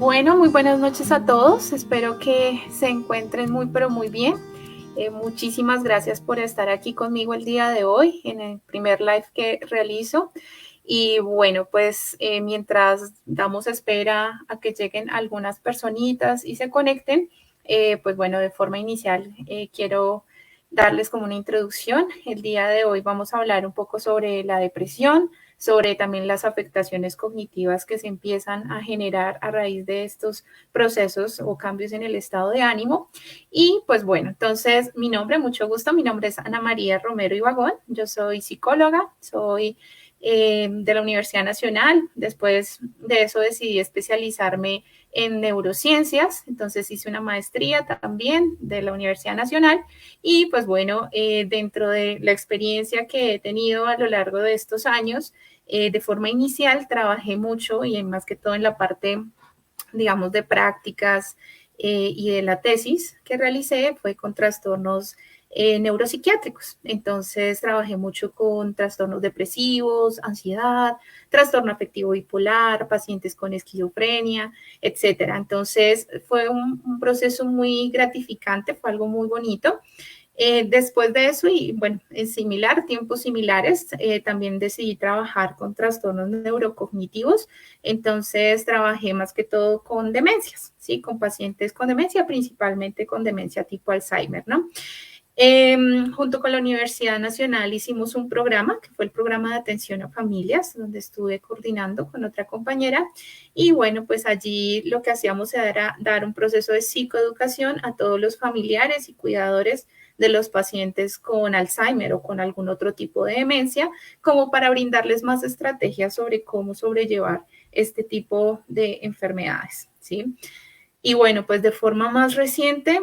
Bueno, muy buenas noches a todos. Espero que se encuentren muy, pero muy bien. Muchísimas gracias por estar aquí conmigo el día de hoy en el primer live que realizo. Y bueno, pues mientras damos espera a que lleguen algunas personitas y se conecten, pues bueno, de forma inicial quiero darles como una introducción. El día de hoy vamos a hablar un poco sobre la depresión, sobre también las afectaciones cognitivas que se empiezan a generar a raíz de estos procesos o cambios en el estado de ánimo. Y pues bueno, entonces mucho gusto, mi nombre es Ana María Romero Ibagón, yo soy psicóloga, soy de la Universidad Nacional. Después de eso decidí especializarme en neurociencias, entonces hice una maestría también de la Universidad Nacional y pues bueno, dentro de la experiencia que he tenido a lo largo de estos años, de forma inicial trabajé mucho y más que todo en la parte, digamos, de prácticas y de la tesis que realicé fue con trastornos neuropsiquiátricos. Entonces trabajé mucho con trastornos depresivos, ansiedad, trastorno afectivo bipolar, pacientes con esquizofrenia, etcétera. Entonces fue un proceso muy gratificante, fue algo muy bonito. Después de eso, y bueno, en tiempos similares, también decidí trabajar con trastornos neurocognitivos. Entonces, trabajé más que todo con demencias, ¿sí? Con pacientes con demencia, principalmente con demencia tipo Alzheimer, ¿no? Junto con la Universidad Nacional hicimos un programa, que fue el programa de atención a familias, donde estuve coordinando con otra compañera. Y bueno, pues allí lo que hacíamos era dar un proceso de psicoeducación a todos los familiares y cuidadores de los pacientes con Alzheimer o con algún otro tipo de demencia, como para brindarles más estrategias sobre cómo sobrellevar este tipo de enfermedades, ¿sí? Y bueno, pues de forma más reciente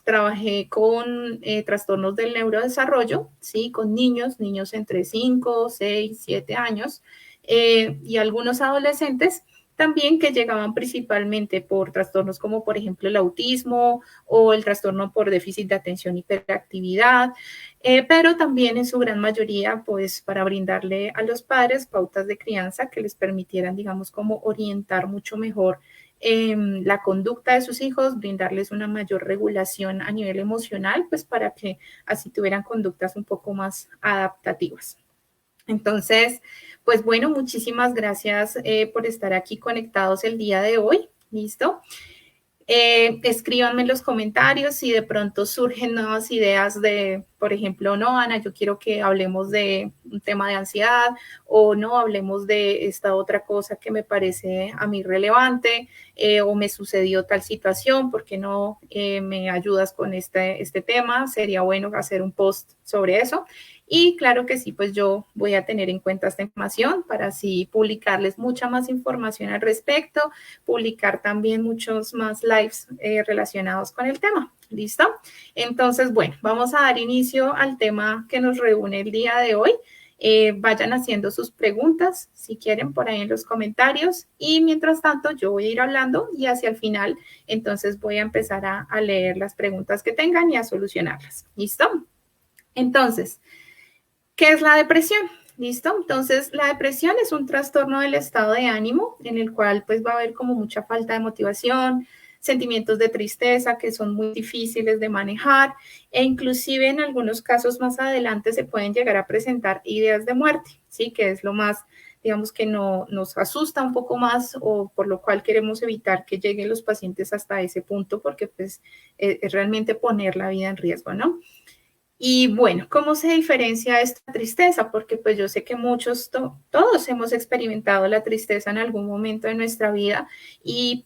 trabajé con trastornos del neurodesarrollo, ¿sí? Con niños entre 5, 6, 7 años y algunos adolescentes también que llegaban principalmente por trastornos como por ejemplo el autismo o el trastorno por déficit de atención y hiperactividad, pero también en su gran mayoría pues para brindarle a los padres pautas de crianza que les permitieran, digamos, como orientar mucho mejor la conducta de sus hijos, brindarles una mayor regulación a nivel emocional, pues para que así tuvieran conductas un poco más adaptativas. Entonces, pues bueno, muchísimas gracias por estar aquí conectados el día de hoy. ¿Listo? Escríbanme en los comentarios si de pronto surgen nuevas ideas de, por ejemplo, no, Ana, yo quiero que hablemos de un tema de ansiedad o no, hablemos de esta otra cosa que me parece a mí relevante o me sucedió tal situación, ¿por qué no me ayudas con este tema? Sería bueno hacer un post sobre eso. Y claro que sí, pues yo voy a tener en cuenta esta información para así publicarles mucha más información al respecto, publicar también muchos más lives relacionados con el tema. ¿Listo? Entonces, bueno, vamos a dar inicio al tema que nos reúne el día de hoy. Vayan haciendo sus preguntas, si quieren, por ahí en los comentarios. Y mientras tanto, yo voy a ir hablando y hacia el final, entonces voy a empezar a leer las preguntas que tengan y a solucionarlas. ¿Listo? Entonces, ¿qué es la depresión? ¿Listo? Entonces, la depresión es un trastorno del estado de ánimo en el cual pues va a haber como mucha falta de motivación, sentimientos de tristeza que son muy difíciles de manejar e inclusive en algunos casos más adelante se pueden llegar a presentar ideas de muerte, ¿sí? Que es lo más, digamos que no, nos asusta un poco más o por lo cual queremos evitar que lleguen los pacientes hasta ese punto porque pues es realmente poner la vida en riesgo, ¿no? Y bueno, ¿cómo se diferencia esta tristeza? Porque pues yo sé que muchos, todos hemos experimentado la tristeza en algún momento de nuestra vida y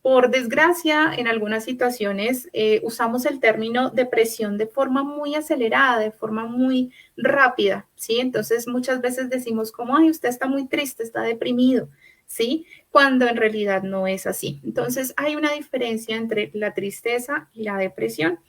por desgracia en algunas situaciones usamos el término depresión de forma muy acelerada, de forma muy rápida, ¿sí? Entonces muchas veces decimos como, ay, usted está muy triste, está deprimido, ¿sí? Cuando en realidad no es así. Entonces hay una diferencia entre la tristeza y la depresión.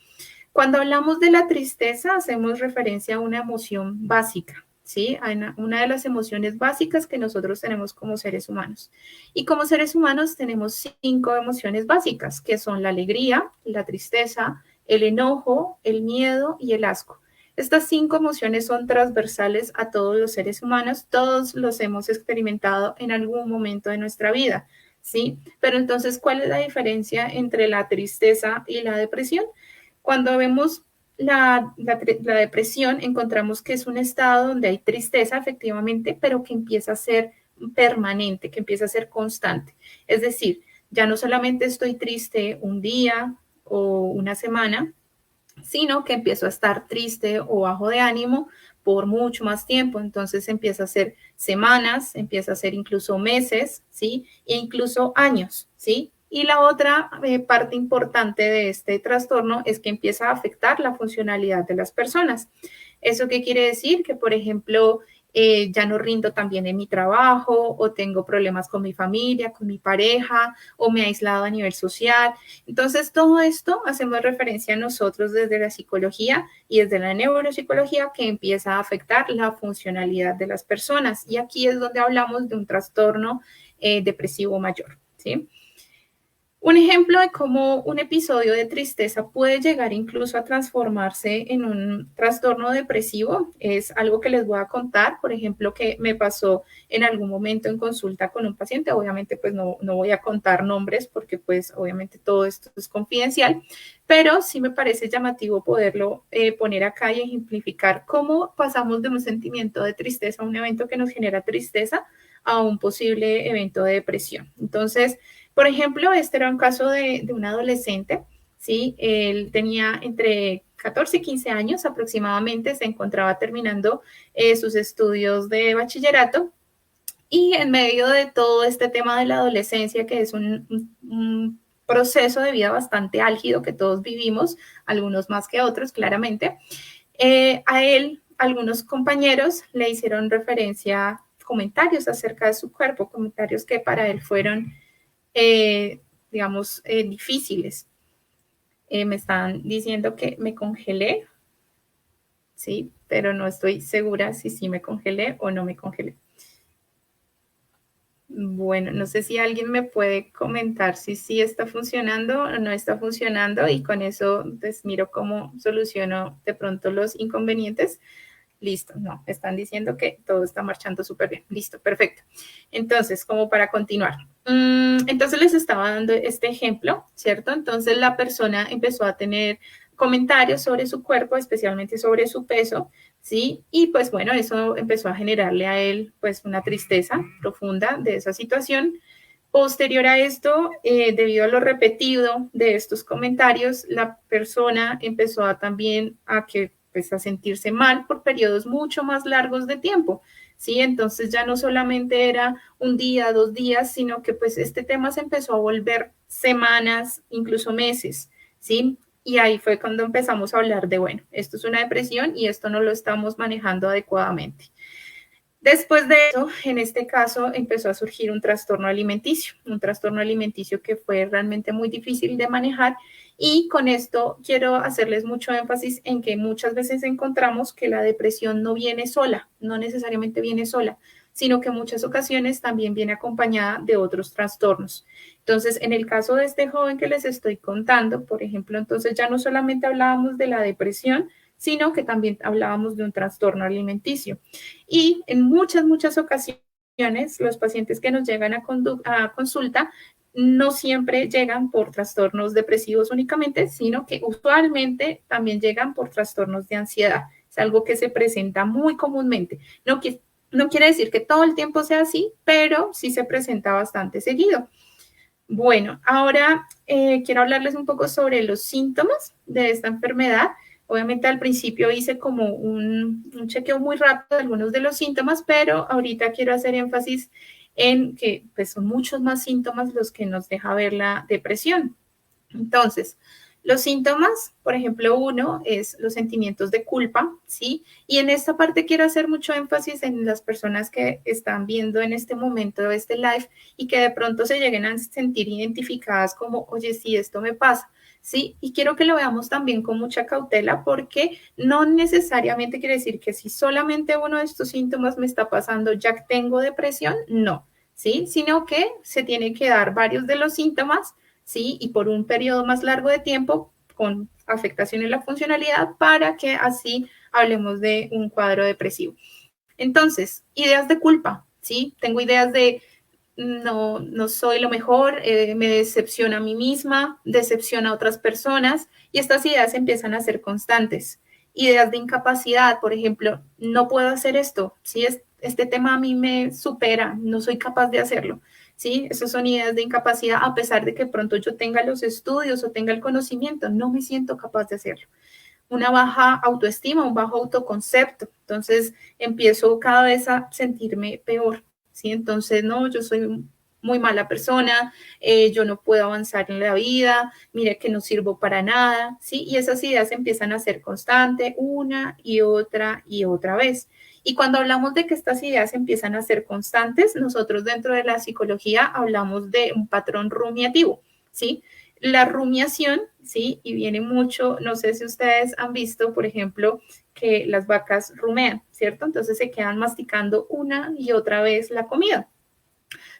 Cuando hablamos de la tristeza, hacemos referencia a una emoción básica, ¿sí? A una de las emociones básicas que nosotros tenemos como seres humanos. Y como seres humanos tenemos 5 emociones básicas, que son la alegría, la tristeza, el enojo, el miedo y el asco. Estas 5 emociones son transversales a todos los seres humanos, todos los hemos experimentado en algún momento de nuestra vida. ¿sí? Pero entonces, ¿cuál es la diferencia entre la tristeza y la depresión? Cuando vemos la depresión, encontramos que es un estado donde hay tristeza, efectivamente, pero que empieza a ser permanente, que empieza a ser constante. Es decir, ya no solamente estoy triste un día o una semana, sino que empiezo a estar triste o bajo de ánimo por mucho más tiempo. Entonces empieza a ser semanas, empieza a ser incluso meses, ¿sí? E incluso años, ¿sí? Y la otra parte importante de este trastorno es que empieza a afectar la funcionalidad de las personas. ¿Eso qué quiere decir? Que, por ejemplo, ya no rindo tan bien en mi trabajo o tengo problemas con mi familia, con mi pareja o me he aislado a nivel social. Entonces, todo esto hacemos referencia a nosotros desde la psicología y desde la neuropsicología que empieza a afectar la funcionalidad de las personas. Y aquí es donde hablamos de un trastorno depresivo mayor, ¿sí? Un ejemplo de cómo un episodio de tristeza puede llegar incluso a transformarse en un trastorno depresivo es algo que les voy a contar, por ejemplo, que me pasó en algún momento en consulta con un paciente. Obviamente, pues no voy a contar nombres porque pues obviamente todo esto es confidencial, pero sí me parece llamativo poderlo poner acá y ejemplificar cómo pasamos de un sentimiento de tristeza, un evento que nos genera tristeza, a un posible evento de depresión. Entonces, por ejemplo, este era un caso de un adolescente, ¿sí? Él tenía entre 14 y 15 años aproximadamente, se encontraba terminando sus estudios de bachillerato y en medio de todo este tema de la adolescencia, que es un proceso de vida bastante álgido que todos vivimos, algunos más que otros, claramente, a él, algunos compañeros le hicieron referencia, comentarios acerca de su cuerpo, comentarios que para él fueron digamos, difíciles. Me están diciendo que me congelé, sí, pero no estoy segura si sí me congelé o no me congelé. Bueno, no sé si alguien me puede comentar si sí está funcionando o no está funcionando y con eso pues miro cómo soluciono de pronto los inconvenientes. Listo, no, están diciendo que todo está marchando súper bien. Listo, perfecto. Entonces, como para continuar. Entonces les estaba dando este ejemplo, ¿cierto? Entonces la persona empezó a tener comentarios sobre su cuerpo, especialmente sobre su peso, ¿sí? Y pues bueno, eso empezó a generarle a él pues una tristeza profunda de esa situación. Posterior a esto, debido a lo repetido de estos comentarios, la persona empezó a también a que pues a sentirse mal por periodos mucho más largos de tiempo, ¿sí? Entonces ya no solamente era un día, 2 días, sino que pues este tema se empezó a volver semanas, incluso meses, ¿sí? Y ahí fue cuando empezamos a hablar de, bueno, esto es una depresión y esto no lo estamos manejando adecuadamente. Después de eso, en este caso, empezó a surgir un trastorno alimenticio que fue realmente muy difícil de manejar y con esto quiero hacerles mucho énfasis en que muchas veces encontramos que la depresión no viene sola, no necesariamente viene sola, sino que en muchas ocasiones también viene acompañada de otros trastornos. Entonces, en el caso de este joven que les estoy contando, por ejemplo, entonces ya no solamente hablábamos de la depresión, sino que también hablábamos de un trastorno alimenticio. Y en muchas ocasiones, los pacientes que nos llegan a consulta no siempre llegan por trastornos depresivos únicamente, sino que usualmente también llegan por trastornos de ansiedad. Es algo que se presenta muy comúnmente. No quiere decir que todo el tiempo sea así, pero sí se presenta bastante seguido. Bueno, ahora quiero hablarles un poco sobre los síntomas de esta enfermedad. Obviamente al principio hice como un chequeo muy rápido de algunos de los síntomas, pero ahorita quiero hacer énfasis en que pues, son muchos más síntomas los que nos deja ver la depresión. Entonces, los síntomas, por ejemplo, uno es los sentimientos de culpa, ¿sí? Y en esta parte quiero hacer mucho énfasis en las personas que están viendo en este momento este live y que de pronto se lleguen a sentir identificadas como, oye, sí, esto me pasa, ¿sí? Y quiero que lo veamos también con mucha cautela porque no necesariamente quiere decir que si solamente uno de estos síntomas me está pasando, ya tengo depresión, no, ¿sí? Sino que se tiene que dar varios de los síntomas, ¿sí? Y por un periodo más largo de tiempo con afectación en la funcionalidad para que así hablemos de un cuadro depresivo. Entonces, ideas de culpa, ¿sí? Tengo ideas de no soy lo mejor, me decepciona a mí misma, decepciona a otras personas y estas ideas empiezan a ser constantes. Ideas de incapacidad, por ejemplo, no puedo hacer esto, ¿sí? Este tema a mí me supera, no soy capaz de hacerlo, ¿sí? Esas son ideas de incapacidad a pesar de que pronto yo tenga los estudios o tenga el conocimiento, no me siento capaz de hacerlo. Una baja autoestima, un bajo autoconcepto. Entonces empiezo cada vez a sentirme peor, ¿sí? Entonces, no, yo soy muy mala persona, yo no puedo avanzar en la vida, mire que no sirvo para nada, ¿sí? Y esas ideas empiezan a ser constantes una y otra vez. Y cuando hablamos de que estas ideas empiezan a ser constantes, nosotros dentro de la psicología hablamos de un patrón rumiativo, ¿sí? La rumiación, ¿sí? Y viene mucho, no sé si ustedes han visto, por ejemplo, que las vacas rumean, ¿cierto? Entonces se quedan masticando una y otra vez la comida.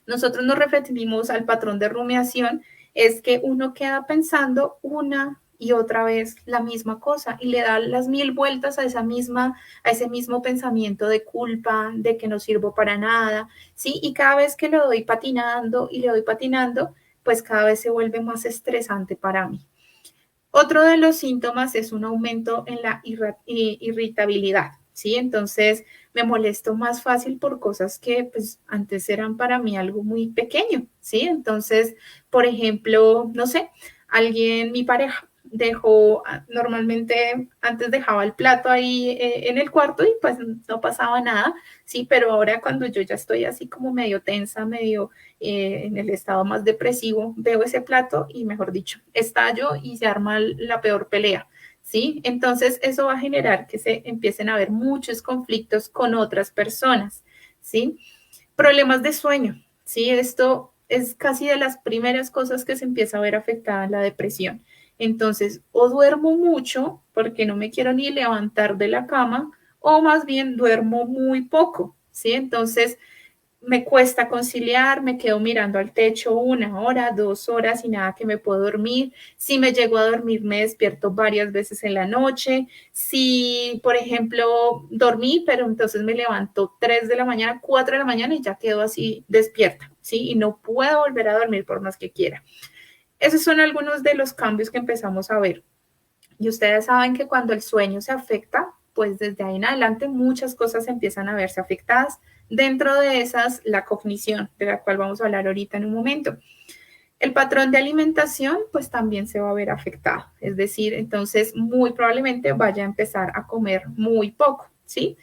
Nosotros nos referimos al patrón de rumiación, es que uno queda pensando una y otra vez la misma cosa y le da las mil vueltas a ese mismo pensamiento de culpa, de que no sirvo para nada, ¿sí? Y cada vez que lo doy patinando y le doy patinando, pues cada vez se vuelve más estresante para mí. Otro de los síntomas es un aumento en la irritabilidad, ¿sí? Entonces me molesto más fácil por cosas que pues antes eran para mí algo muy pequeño, ¿sí? Entonces, por ejemplo, no sé, mi pareja dejó, normalmente antes dejaba el plato ahí en el cuarto y pues no pasaba nada, ¿sí? Pero ahora cuando yo ya estoy así como medio tensa, medio en el estado más depresivo, veo ese plato y, mejor dicho, estallo y se arma la peor pelea, ¿sí? Entonces, eso va a generar que se empiecen a haber muchos conflictos con otras personas, ¿sí? Problemas de sueño, ¿sí? Esto es casi de las primeras cosas que se empieza a ver afectada en la depresión. Entonces, o duermo mucho porque no me quiero ni levantar de la cama, o más bien duermo muy poco, ¿sí? Entonces, me cuesta conciliar, me quedo mirando al techo 1 hora, 2 horas y nada que me puedo dormir. Si me llego a dormir, me despierto varias veces en la noche. Si, por ejemplo, dormí, pero entonces me levanto 3 de la mañana, 4 de la mañana y ya quedo así despierta, ¿sí? Y no puedo volver a dormir por más que quiera. Esos son algunos de los cambios que empezamos a ver. Y ustedes saben que cuando el sueño se afecta, pues desde ahí en adelante muchas cosas empiezan a verse afectadas. Dentro de esas, la cognición, de la cual vamos a hablar ahorita en un momento. El patrón de alimentación, pues también se va a ver afectado. Es decir, entonces muy probablemente vaya a empezar a comer muy poco, ¿sí?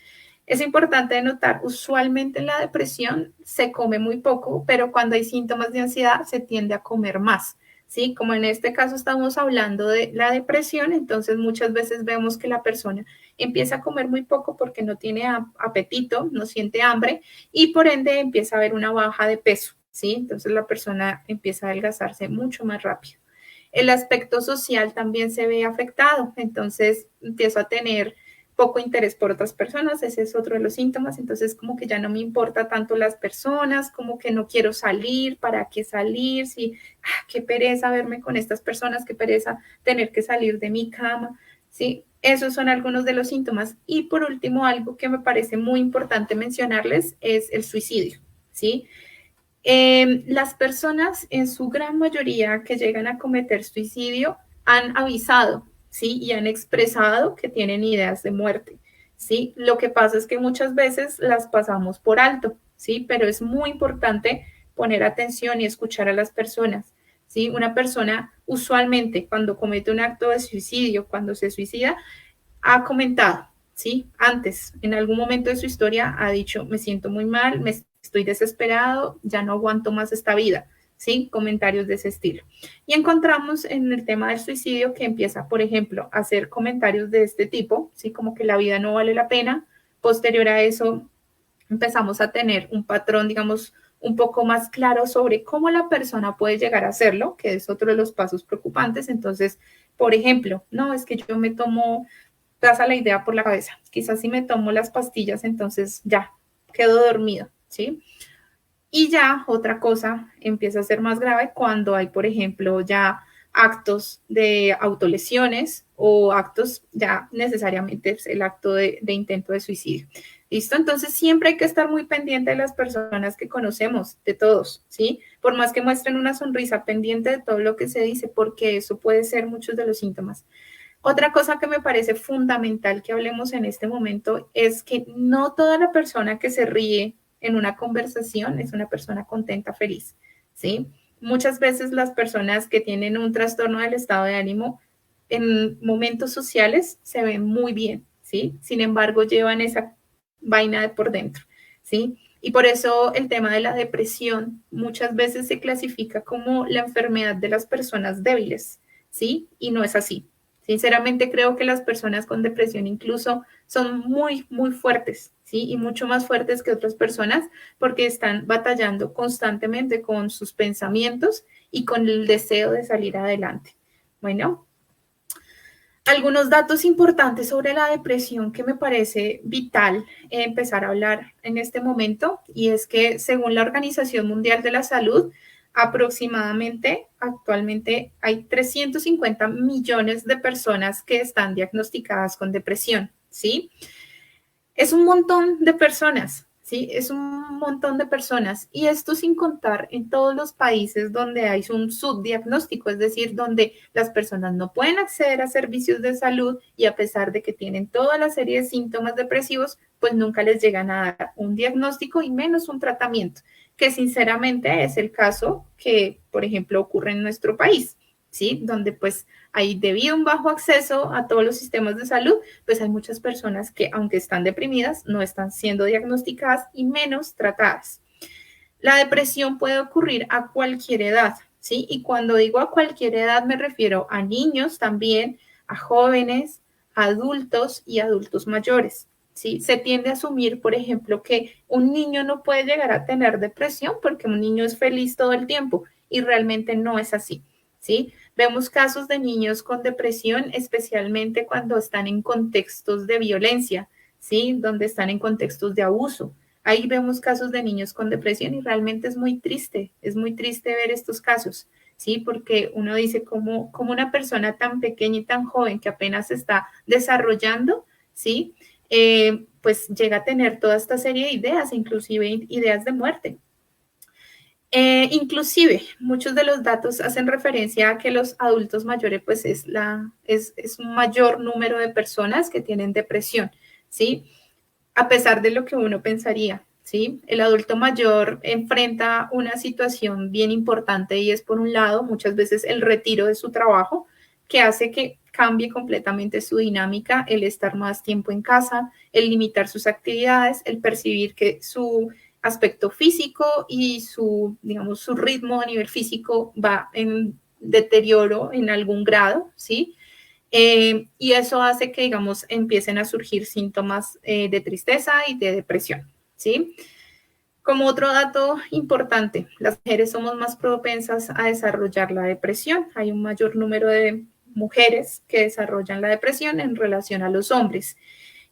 Es importante notar, usualmente en la depresión se come muy poco, pero cuando hay síntomas de ansiedad se tiende a comer más. ¿Sí? Como en este caso estamos hablando de la depresión, entonces muchas veces vemos que la persona empieza a comer muy poco porque no tiene apetito, no siente hambre y por ende empieza a haber una baja de peso, ¿sí? Entonces la persona empieza a adelgazarse mucho más rápido. El aspecto social también se ve afectado, entonces empiezo a tener poco interés por otras personas, ese es otro de los síntomas, entonces como que ya no me importa tanto las personas, como que no quiero salir, ¿para qué salir? Si, qué pereza verme con estas personas, qué pereza tener que salir de mi cama, ¿sí? Esos son algunos de los síntomas. Y por último, algo que me parece muy importante mencionarles es el suicidio, ¿sí? Las personas en su gran mayoría que llegan a cometer suicidio han avisado, ¿sí? Y han expresado que tienen ideas de muerte, ¿sí? Lo que pasa es que muchas veces las pasamos por alto, ¿sí? Pero es muy importante poner atención y escuchar a las personas, ¿sí? Una persona usualmente cuando comete un acto de suicidio, cuando se suicida, ha comentado, ¿sí? Antes, en algún momento de su historia, ha dicho, me siento muy mal, me estoy desesperado, ya no aguanto más esta vida, ¿sí? Comentarios de ese estilo. Y encontramos en el tema del suicidio que empieza, por ejemplo, a hacer comentarios de este tipo, ¿sí? Como que la vida no vale la pena. Posterior a eso, empezamos a tener un patrón, digamos, un poco más claro sobre cómo la persona puede llegar a hacerlo, que es otro de los pasos preocupantes. Entonces, por ejemplo, no, es que yo me tomo pasa la idea por la cabeza. Quizás si me tomo las pastillas, entonces ya quedo dormido, ¿sí? Y ya otra cosa empieza a ser más grave cuando hay, por ejemplo, ya actos de autolesiones o actos ya necesariamente es el acto de intento de suicidio. ¿Listo? Entonces siempre hay que estar muy pendiente de las personas que conocemos, de todos, ¿sí? Por más que muestren una sonrisa, pendiente de todo lo que se dice, porque eso puede ser muchos de los síntomas. Otra cosa que me parece fundamental que hablemos en este momento es que no toda la persona que se ríe en una conversación es una persona contenta, feliz, ¿sí? Muchas veces las personas que tienen un trastorno del estado de ánimo en momentos sociales se ven muy bien, ¿sí? Sin embargo, llevan esa vaina de por dentro, ¿sí? Y por eso el tema de la depresión muchas veces se clasifica como la enfermedad de las personas débiles, ¿sí? Y no es así. Sinceramente creo que las personas con depresión incluso son muy, muy fuertes, ¿sí? Y mucho más fuertes que otras personas porque están batallando constantemente con sus pensamientos y con el deseo de salir adelante. Bueno, algunos datos importantes sobre la depresión que me parece vital empezar a hablar en este momento, y es que según la Organización Mundial de la Salud, aproximadamente actualmente hay 350 millones de personas que están diagnosticadas con depresión, ¿sí? Es un montón de personas, ¿sí? Es un montón de personas. Y esto sin contar en todos los países donde hay un subdiagnóstico, es decir, donde las personas no pueden acceder a servicios de salud y a pesar de que tienen toda la serie de síntomas depresivos, pues nunca les llegan a dar un diagnóstico y menos un tratamiento, que sinceramente es el caso que, por ejemplo, ocurre en nuestro país, ¿sí? Donde pues hay debido a un bajo acceso a todos los sistemas de salud, pues hay muchas personas que, aunque están deprimidas, no están siendo diagnosticadas y menos tratadas. La depresión puede ocurrir a cualquier edad, ¿sí? Y cuando digo a cualquier edad me refiero a niños también, a jóvenes, a adultos y adultos mayores, ¿sí? Se tiende a asumir, por ejemplo, que un niño no puede llegar a tener depresión porque un niño es feliz todo el tiempo y realmente no es así, ¿sí? Vemos casos de niños con depresión, especialmente cuando están en contextos de violencia, ¿sí? Donde están en contextos de abuso. Ahí vemos casos de niños con depresión y realmente es muy triste ver estos casos, ¿sí? Porque uno dice como una persona tan pequeña y tan joven que apenas se está desarrollando, ¿sí? Pues llega a tener toda esta serie de ideas, inclusive ideas de muerte. Inclusive, muchos de los datos hacen referencia a que los adultos mayores, pues es un mayor número de personas que tienen depresión, ¿sí? A pesar de lo que uno pensaría, ¿sí? El adulto mayor enfrenta una situación bien importante y es, por un lado, muchas veces el retiro de su trabajo, que hace que cambie completamente su dinámica, el estar más tiempo en casa, el limitar sus actividades, el percibir que su aspecto físico y su, digamos, su ritmo a nivel físico va en deterioro en algún grado, ¿sí? Y eso hace que, digamos, empiecen a surgir síntomas de tristeza y de depresión, ¿sí? Como otro dato importante, las mujeres somos más propensas a desarrollar la depresión. Hay un mayor número de mujeres que desarrollan la depresión en relación a los hombres.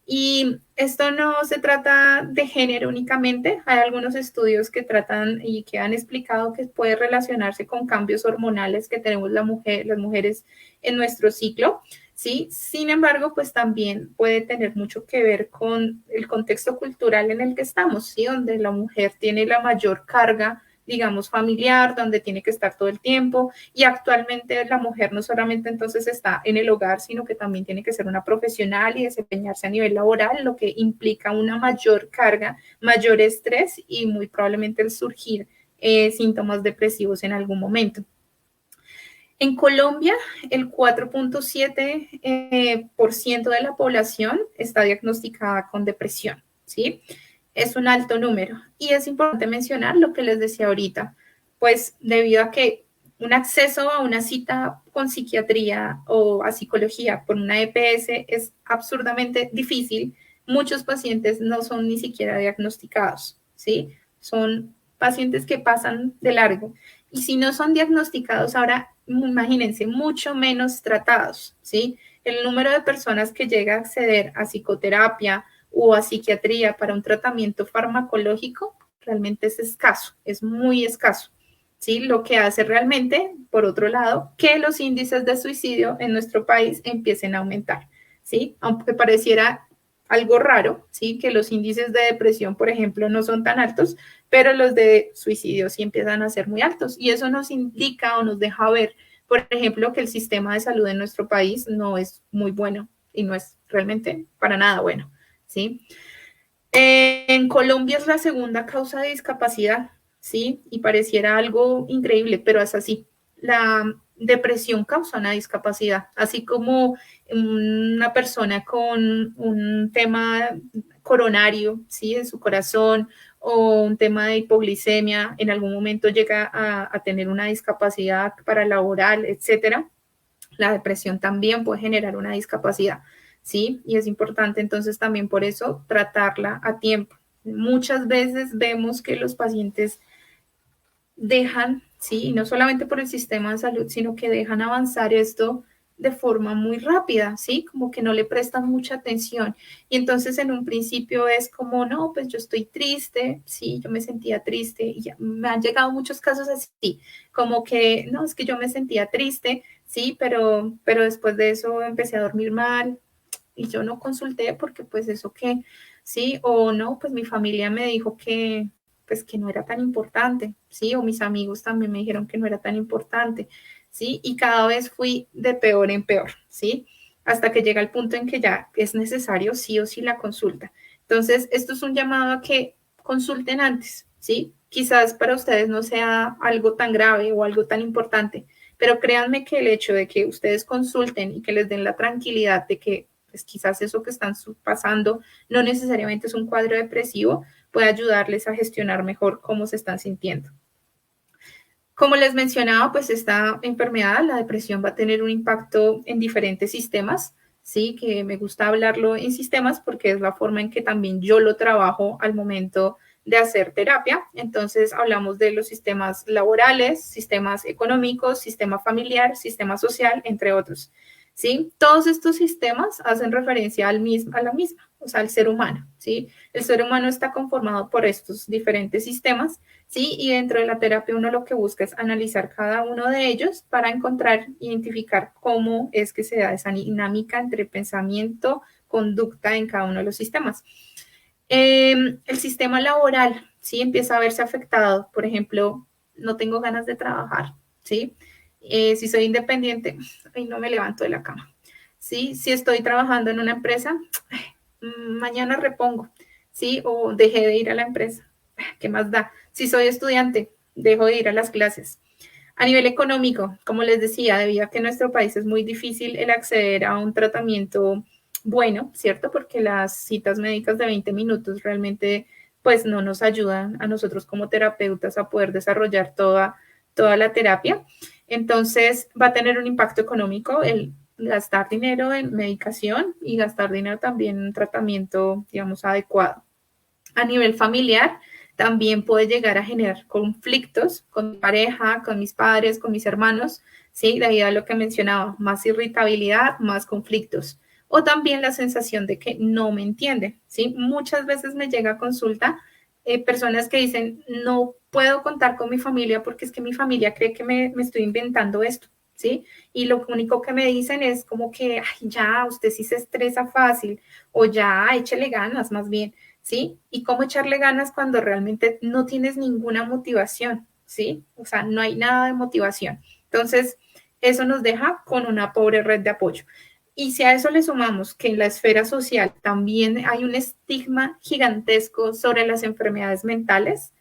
Y esto no se trata de género únicamente, hay algunos estudios que tratan y que han explicado que puede relacionarse con cambios hormonales que tenemos las mujeres en nuestro ciclo, ¿sí? Sin embargo, pues también puede tener mucho que ver con el contexto cultural en el que estamos, ¿sí? Donde la mujer tiene la mayor carga, digamos, familiar, donde tiene que estar todo el tiempo y actualmente la mujer no solamente entonces está en el hogar, sino que también tiene que ser una profesional y desempeñarse a nivel laboral, lo que implica una mayor carga, mayor estrés y muy probablemente el surgir síntomas depresivos en algún momento. En Colombia, el 4.7% de la población está diagnosticada con depresión, ¿sí? Es un alto número. Y es importante mencionar lo que les decía ahorita, pues debido a que un acceso a una cita con psiquiatría o a psicología por una EPS es absurdamente difícil, muchos pacientes no son ni siquiera diagnosticados, ¿sí? Son pacientes que pasan de largo. Y si no son diagnosticados ahora, imagínense, mucho menos tratados, ¿sí? El número de personas que llega a acceder a psicoterapia o a psiquiatría para un tratamiento farmacológico realmente es escaso, es muy escaso, ¿sí? Lo que hace realmente, por otro lado, que los índices de suicidio en nuestro país empiecen a aumentar, ¿sí? Aunque pareciera algo raro, ¿sí? Que los índices de depresión, por ejemplo, no son tan altos, pero los de suicidio sí empiezan a ser muy altos. Y eso nos indica o nos deja ver, por ejemplo, que el sistema de salud en nuestro país no es muy bueno y no es realmente para nada bueno, ¿sí? En Colombia es la segunda causa de discapacidad, ¿sí? Y pareciera algo increíble, pero es así. La depresión causa una discapacidad, así como una persona con un tema coronario, ¿sí? En su corazón o un tema de hipoglicemia, en algún momento llega a tener una discapacidad paralaboral, etcétera. La depresión también puede generar una discapacidad, ¿sí? Y es importante entonces también por eso tratarla a tiempo. Muchas veces vemos que los pacientes dejan, ¿sí? Y no solamente por el sistema de salud, sino que dejan avanzar esto de forma muy rápida, ¿sí? Como que no le prestan mucha atención. Y entonces en un principio es como, no, pues yo estoy triste, sí, yo me sentía triste. Y ya, me han llegado muchos casos así, como que, no, es que yo me sentía triste, sí, pero después de eso empecé a dormir mal y yo no consulté porque pues eso que, sí, o no, pues mi familia me dijo que pues que no era tan importante, ¿sí? O mis amigos también me dijeron que no era tan importante, ¿sí? Y cada vez fui de peor en peor, ¿sí? Hasta que llega el punto en que ya es necesario sí o sí la consulta. Entonces, esto es un llamado a que consulten antes, ¿sí? Quizás para ustedes no sea algo tan grave o algo tan importante, pero créanme que el hecho de que ustedes consulten y que les den la tranquilidad de que pues, quizás eso que están pasando no necesariamente es un cuadro depresivo, puede ayudarles a gestionar mejor cómo se están sintiendo. Como les mencionaba, pues esta enfermedad, la depresión, va a tener un impacto en diferentes sistemas, ¿sí? Que me gusta hablarlo en sistemas porque es la forma en que también yo lo trabajo al momento de hacer terapia. Entonces, hablamos de los sistemas laborales, sistemas económicos, sistema familiar, sistema social, entre otros. ¿Sí? Todos estos sistemas hacen referencia a la misma, o sea, al ser humano, ¿sí? El ser humano está conformado por estos diferentes sistemas, ¿sí? Y dentro de la terapia uno lo que busca es analizar cada uno de ellos para encontrar, identificar cómo es que se da esa dinámica entre pensamiento, conducta en cada uno de los sistemas. El sistema laboral, ¿sí? Empieza a verse afectado, por ejemplo, no tengo ganas de trabajar, ¿sí? Si soy independiente, ay, no me levanto de la cama, ¿sí? Si estoy trabajando en una empresa, mañana repongo, ¿sí? O dejé de ir a la empresa, ¿qué más da? Si soy estudiante, dejo de ir a las clases. A nivel económico, como les decía, debido a que en nuestro país es muy difícil el acceder a un tratamiento bueno, ¿cierto? Porque las citas médicas de 20 minutos realmente pues no nos ayudan a nosotros como terapeutas a poder desarrollar toda la terapia. Entonces va a tener un impacto económico el gastar dinero en medicación y gastar dinero también en tratamiento, digamos, adecuado. A nivel familiar, también puede llegar a generar conflictos con mi pareja, con mis padres, con mis hermanos, ¿sí? Debido a lo que mencionaba, más irritabilidad, más conflictos. O también la sensación de que no me entienden, ¿sí? Muchas veces me llega a consulta personas que dicen, no puedo contar con mi familia porque es que mi familia cree que me estoy inventando esto, ¿sí? Y lo único que me dicen es como que, ay, ya, usted sí se estresa fácil, o ya, échele ganas más bien. ¿Sí? Y cómo echarle ganas cuando realmente no tienes ninguna motivación, ¿sí? O sea, no hay nada de motivación. Entonces, eso nos deja con una pobre red de apoyo. Y si a eso le sumamos que en la esfera social también hay un estigma gigantesco sobre las enfermedades mentales,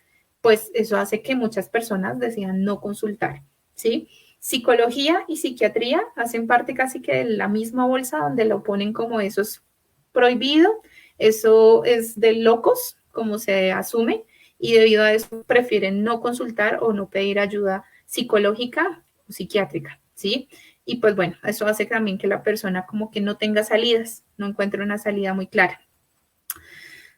pues eso hace que muchas personas decidan no consultar, ¿sí? Psicología y psiquiatría hacen parte casi que de la misma bolsa donde lo ponen como eso es prohibido, eso es de locos, como se asume, y debido a eso prefieren no consultar o no pedir ayuda psicológica o psiquiátrica, ¿sí? Y pues bueno, eso hace también que la persona como que no tenga salidas, no encuentre una salida muy clara.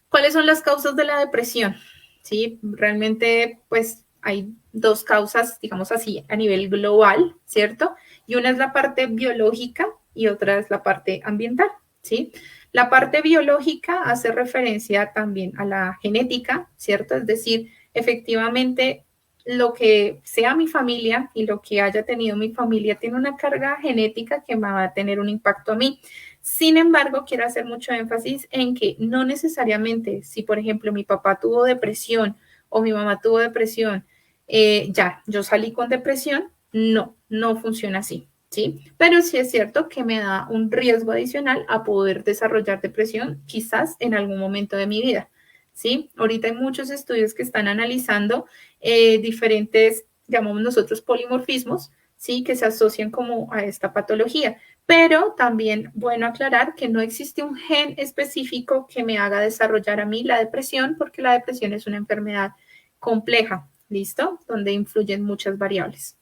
¿Cuáles son las causas de la depresión? Sí, realmente pues hay dos causas, digamos así, a nivel global, ¿cierto? Y una es la parte biológica y otra es la parte ambiental, ¿sí? La parte biológica hace referencia también a la genética, ¿cierto? Es decir, efectivamente lo que sea mi familia y lo que haya tenido mi familia tiene una carga genética que me va a tener un impacto a mí. Sin embargo, quiero hacer mucho énfasis en que no necesariamente si, por ejemplo, mi papá tuvo depresión o mi mamá tuvo depresión, ya, yo salí con depresión, no funciona así, ¿sí? Pero sí es cierto que me da un riesgo adicional a poder desarrollar depresión quizás en algún momento de mi vida, ¿sí? Ahorita hay muchos estudios que están analizando diferentes, llamamos nosotros polimorfismos, ¿sí? Que se asocian como a esta patología. Pero también bueno aclarar que no existe un gen específico que me haga desarrollar a mí la depresión, porque la depresión es una enfermedad compleja, ¿listo? Donde influyen muchas variables.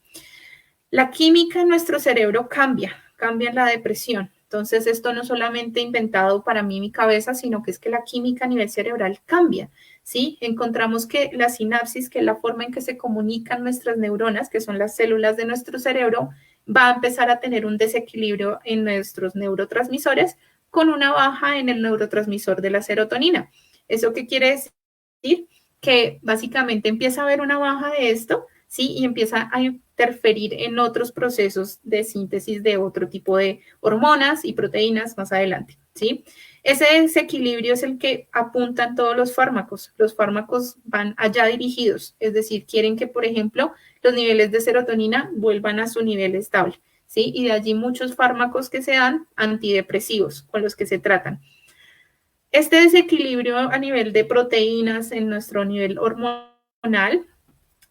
La química en nuestro cerebro cambia en la depresión. Entonces, esto no solamente inventado para mí mi cabeza, sino que es que la química a nivel cerebral cambia, ¿sí? Encontramos que la sinapsis, que es la forma en que se comunican nuestras neuronas, que son las células de nuestro cerebro, va a empezar a tener un desequilibrio en nuestros neurotransmisores con una baja en el neurotransmisor de la serotonina. ¿Eso qué quiere decir? Que básicamente empieza a haber una baja de esto, ¿sí? Y empieza a interferir en otros procesos de síntesis de otro tipo de hormonas y proteínas más adelante, ¿sí? Ese desequilibrio es el que apuntan todos los fármacos. Los fármacos van allá dirigidos, es decir, quieren que, por ejemplo, los niveles de serotonina vuelvan a su nivel estable, ¿sí? Y de allí muchos fármacos que se dan antidepresivos con los que se tratan. Este desequilibrio a nivel de proteínas en nuestro nivel hormonal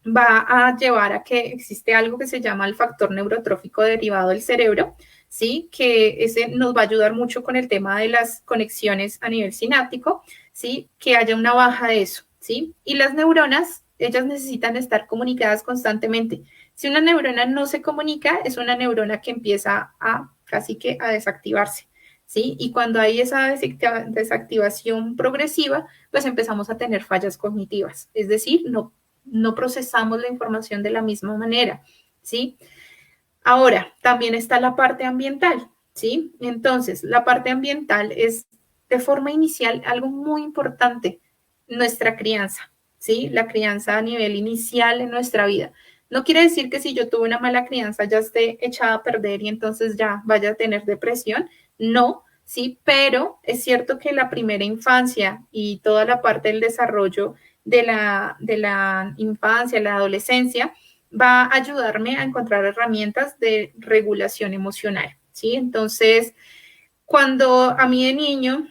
va a llevar a que existe algo que se llama el factor neurotrófico derivado del cerebro, ¿sí? Que ese nos va a ayudar mucho con el tema de las conexiones a nivel sináptico, ¿sí? Que haya una baja de eso, ¿sí? Y las neuronas, ellas necesitan estar comunicadas constantemente. Si una neurona no se comunica, es una neurona que empieza a casi que a desactivarse, ¿sí? Y cuando hay esa desactivación progresiva, pues empezamos a tener fallas cognitivas, es decir, no procesamos la información de la misma manera, ¿sí? Ahora, también está la parte ambiental, ¿sí? Entonces, la parte ambiental es de forma inicial algo muy importante, nuestra crianza, ¿sí? La crianza a nivel inicial en nuestra vida. No quiere decir que si yo tuve una mala crianza ya esté echada a perder y entonces ya vaya a tener depresión, no, sí, pero es cierto que la primera infancia y toda la parte del desarrollo de la infancia, la adolescencia, va a ayudarme a encontrar herramientas de regulación emocional, ¿sí? Entonces, cuando a mí de niño,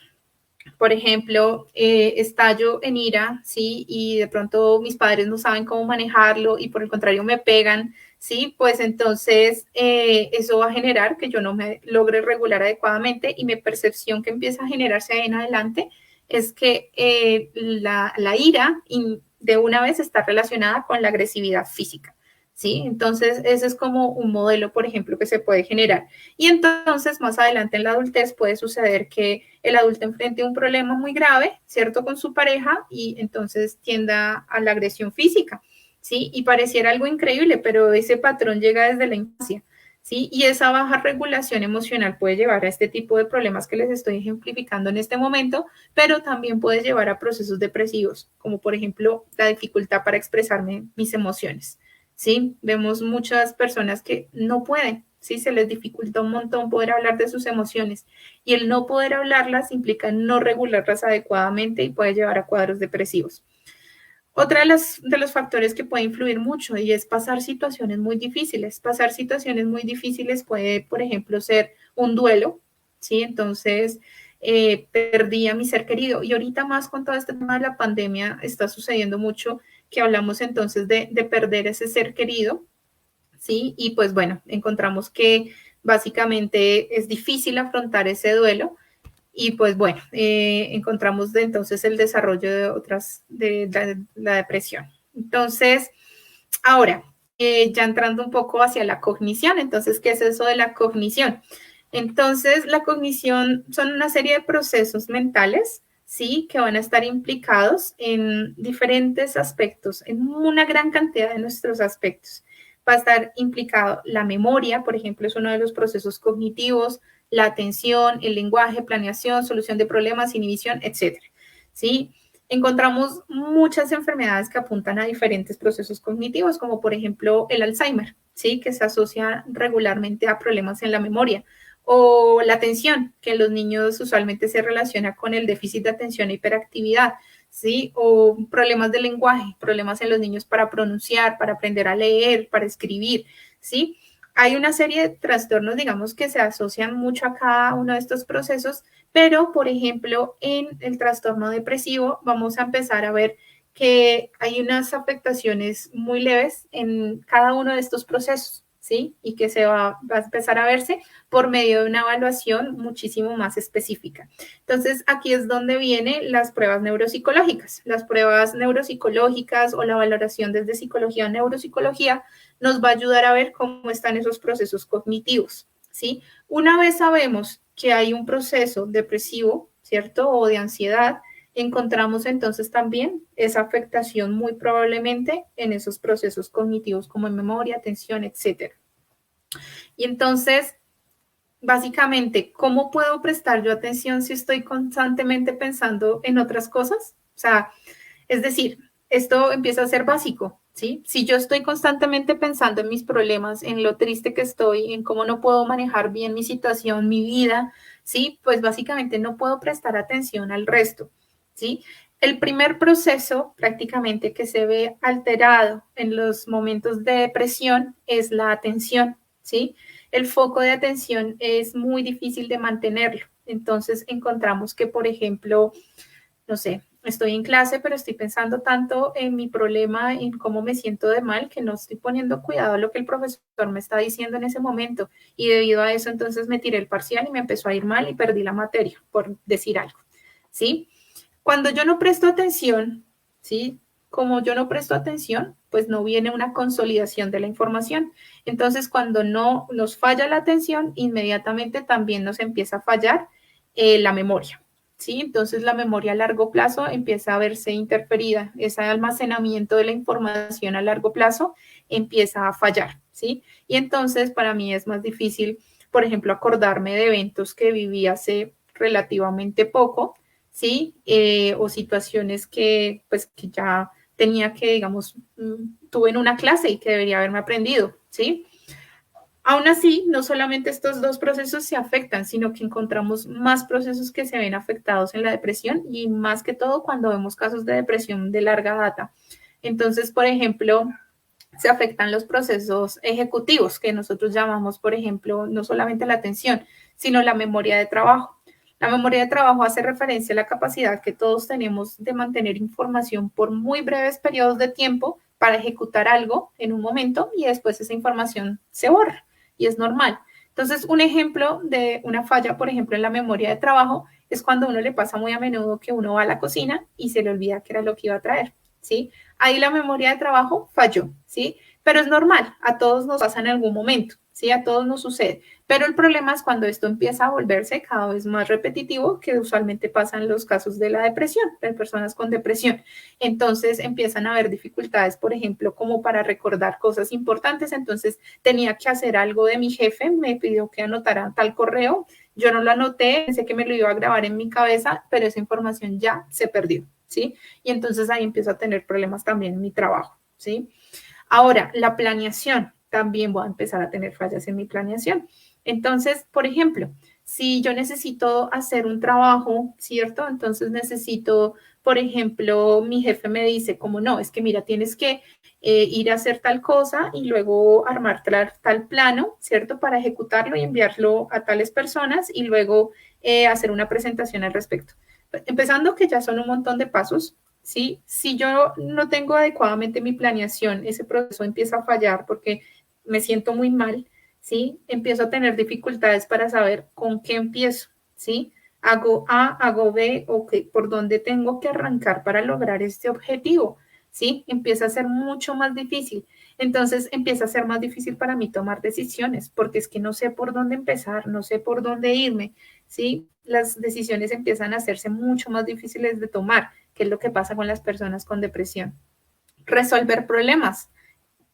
por ejemplo, estallo en ira, ¿sí? Y de pronto mis padres no saben cómo manejarlo y por el contrario me pegan, ¿sí? Pues entonces eso va a generar que yo no me logre regular adecuadamente y mi percepción que empieza a generarse ahí en adelante es que la ira de una vez está relacionada con la agresividad física, ¿sí? Entonces ese es como un modelo, por ejemplo, que se puede generar. Y entonces más adelante en la adultez puede suceder que el adulto enfrente un problema muy grave, ¿cierto? Con su pareja y entonces tienda a la agresión física, ¿sí? Y pareciera algo increíble, pero ese patrón llega desde la infancia, ¿sí? Y esa baja regulación emocional puede llevar a este tipo de problemas que les estoy ejemplificando en este momento, pero también puede llevar a procesos depresivos, como por ejemplo la dificultad para expresarme mis emociones, ¿sí? Vemos muchas personas que no pueden, ¿sí? Se les dificulta un montón poder hablar de sus emociones y el no poder hablarlas implica no regularlas adecuadamente y puede llevar a cuadros depresivos. Otra de los factores que puede influir mucho y es pasar situaciones muy difíciles. Pasar situaciones muy difíciles puede, por ejemplo, ser un duelo, ¿sí? Entonces, perdí a mi ser querido y ahorita más con todo este tema de la pandemia está sucediendo mucho que hablamos entonces de perder ese ser querido, ¿sí? Y pues bueno, encontramos que básicamente es difícil afrontar ese duelo y pues bueno, encontramos entonces el desarrollo de otras, de la depresión. Entonces, ahora, ya entrando un poco hacia la cognición, entonces, ¿qué es eso de la cognición? Entonces, la cognición son una serie de procesos mentales, ¿sí? Que van a estar implicados en diferentes aspectos, en una gran cantidad de nuestros aspectos. Va a estar implicado la memoria, por ejemplo, es uno de los procesos cognitivos, la atención, el lenguaje, planeación, solución de problemas, inhibición, etcétera, ¿sí? Encontramos muchas enfermedades que apuntan a diferentes procesos cognitivos, como por ejemplo el Alzheimer, ¿sí? Que se asocia regularmente a problemas en la memoria, O la atención, que en los niños usualmente se relaciona con el déficit de atención e hiperactividad, ¿sí? O problemas de lenguaje, problemas en los niños para pronunciar, para aprender a leer, para escribir, ¿sí? Hay una serie de trastornos, digamos, que se asocian mucho a cada uno de estos procesos, pero, por ejemplo, en el trastorno depresivo vamos a empezar a ver que hay unas afectaciones muy leves en cada uno de estos procesos, ¿sí? Y que va a empezar a verse por medio de una evaluación muchísimo más específica. Entonces, aquí es donde vienen las pruebas neuropsicológicas. Las pruebas neuropsicológicas o la valoración desde psicología o neuropsicología nos va a ayudar a ver cómo están esos procesos cognitivos, ¿sí? Una vez sabemos que hay un proceso depresivo, ¿cierto? O de ansiedad, encontramos entonces también esa afectación muy probablemente en esos procesos cognitivos como en memoria, atención, etcétera. Y entonces, básicamente, ¿cómo puedo prestar yo atención si estoy constantemente pensando en otras cosas? O sea, es decir, esto empieza a ser básico, ¿sí? Si yo estoy constantemente pensando en mis problemas, en lo triste que estoy, en cómo no puedo manejar bien mi situación, mi vida, ¿sí? Pues básicamente no puedo prestar atención al resto, ¿sí? El primer proceso prácticamente que se ve alterado en los momentos de depresión es la atención, ¿sí? El foco de atención es muy difícil de mantenerlo. Entonces encontramos que, por ejemplo, no sé, estoy en clase, pero estoy pensando tanto en mi problema, en cómo me siento de mal, que no estoy poniendo cuidado a lo que el profesor me está diciendo en ese momento. Y debido a eso, entonces me tiré el parcial y me empezó a ir mal y perdí la materia, por decir algo. ¿Sí? Cuando yo no presto atención, ¿sí? Como yo no presto atención, pues no viene una consolidación de la información. Entonces, cuando no nos falla la atención, inmediatamente también nos empieza a fallar la memoria. ¿Sí? Entonces la memoria a largo plazo empieza a verse interferida, ese almacenamiento de la información a largo plazo empieza a fallar, ¿sí? Y entonces para mí es más difícil, por ejemplo, acordarme de eventos que viví hace relativamente poco, ¿sí? O situaciones que pues que ya tenía que, digamos, tuve en una clase y que debería haberme aprendido, ¿sí? Aún así, no solamente estos dos procesos se afectan, sino que encontramos más procesos que se ven afectados en la depresión y más que todo cuando vemos casos de depresión de larga data. Entonces, por ejemplo, se afectan los procesos ejecutivos que nosotros llamamos, por ejemplo, no solamente la atención, sino la memoria de trabajo. La memoria de trabajo hace referencia a la capacidad que todos tenemos de mantener información por muy breves periodos de tiempo para ejecutar algo en un momento y después esa información se borra y es normal. Entonces, un ejemplo de una falla, por ejemplo, en la memoria de trabajo es cuando a uno le pasa muy a menudo que uno va a la cocina y se le olvida qué era lo que iba a traer, ¿sí? Ahí la memoria de trabajo falló, ¿sí? Pero es normal, a todos nos pasa en algún momento, ¿sí? A todos nos sucede. Pero el problema es cuando esto empieza a volverse cada vez más repetitivo, que usualmente pasa en los casos de la depresión, de personas con depresión. Entonces empiezan a haber dificultades, por ejemplo, como para recordar cosas importantes. Entonces tenía que hacer algo de mi jefe, me pidió que anotara tal correo, yo no lo anoté, pensé que me lo iba a grabar en mi cabeza, pero esa información ya se perdió, ¿sí? Y entonces ahí empiezo a tener problemas también en mi trabajo, ¿sí? Ahora, la planeación, también voy a empezar a tener fallas en mi planeación. Entonces, por ejemplo, si yo necesito hacer un trabajo, ¿cierto? Entonces necesito, por ejemplo, mi jefe me dice, como no, es que mira, tienes que ir a hacer tal cosa y luego armar tal plano, ¿cierto? Para ejecutarlo y enviarlo a tales personas y luego hacer una presentación al respecto. Empezando que ya son un montón de pasos, ¿sí? Si yo no tengo adecuadamente mi planeación, ese proceso empieza a fallar porque me siento muy mal, ¿sí? Empiezo a tener dificultades para saber con qué empiezo, ¿sí? Hago A, hago B, o por dónde tengo que arrancar para lograr este objetivo, ¿sí? Empieza a ser mucho más difícil. Entonces empieza a ser más difícil para mí tomar decisiones, porque es que no sé por dónde empezar, no sé por dónde irme, ¿sí? Las decisiones empiezan a hacerse mucho más difíciles de tomar, que es lo que pasa con las personas con depresión. Resolver problemas,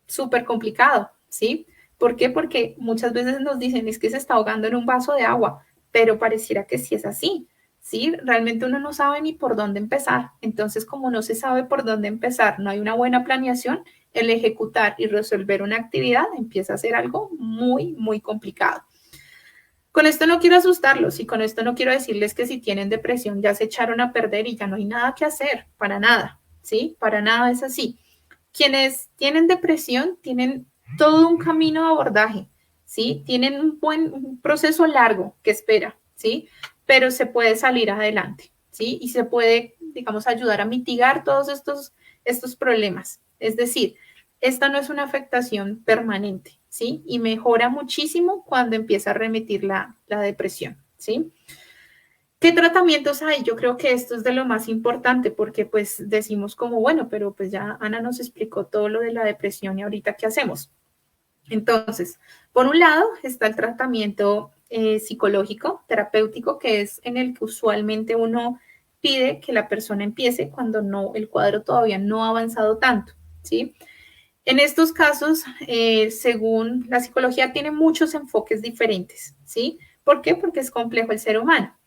súper complicado, ¿sí? ¿Por qué? Porque muchas veces nos dicen es que se está ahogando en un vaso de agua, pero pareciera que sí es así, ¿sí? Realmente uno no sabe ni por dónde empezar. Entonces, como no se sabe por dónde empezar, no hay una buena planeación, el ejecutar y resolver una actividad empieza a ser algo muy, muy complicado. Con esto no quiero asustarlos y con esto no quiero decirles que si tienen depresión ya se echaron a perder y ya no hay nada que hacer, para nada, ¿sí? Para nada es así. Quienes tienen depresión tienen todo un camino de abordaje, ¿sí? Tienen un proceso largo que espera, ¿sí? Pero se puede salir adelante, ¿sí? Y se puede, digamos, ayudar a mitigar todos estos problemas. Es decir, esta no es una afectación permanente, ¿sí? Y mejora muchísimo cuando empieza a remitir la depresión, ¿sí? ¿Qué tratamientos hay? Yo creo que esto es de lo más importante porque pues decimos como, bueno, pero pues ya Ana nos explicó todo lo de la depresión y ahorita qué hacemos. Entonces, por un lado está el tratamiento psicológico, terapéutico, que es en el que usualmente uno pide que la persona empiece cuando no, el cuadro todavía no ha avanzado tanto, ¿sí? En estos casos, según la psicología, tiene muchos enfoques diferentes, ¿sí? ¿Por qué? Porque es complejo el ser humano.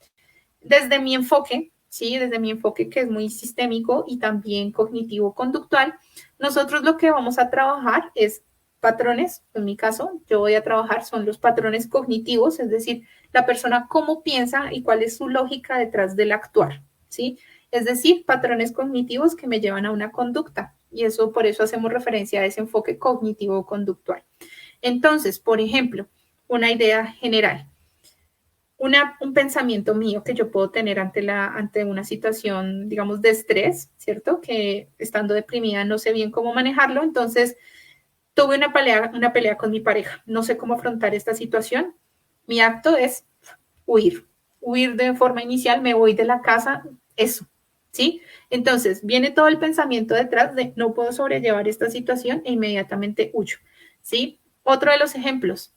Desde mi enfoque, ¿sí? Desde mi enfoque que es muy sistémico y también cognitivo-conductual, nosotros lo que vamos a trabajar es patrones, en mi caso, yo voy a trabajar son los patrones cognitivos, es decir, la persona cómo piensa y cuál es su lógica detrás del actuar, ¿sí? Es decir, patrones cognitivos que me llevan a una conducta y eso por eso hacemos referencia a ese enfoque cognitivo-conductual. Entonces, por ejemplo, una idea general un pensamiento mío que yo puedo tener ante una situación, digamos, de estrés, ¿cierto? Que estando deprimida no sé bien cómo manejarlo, entonces tuve una pelea con mi pareja, no sé cómo afrontar esta situación. Mi acto es huir, huir de forma inicial, me voy de la casa, eso, ¿sí? Entonces viene todo el pensamiento detrás de no puedo sobrellevar esta situación e inmediatamente huyo, ¿sí? Otro de los ejemplos,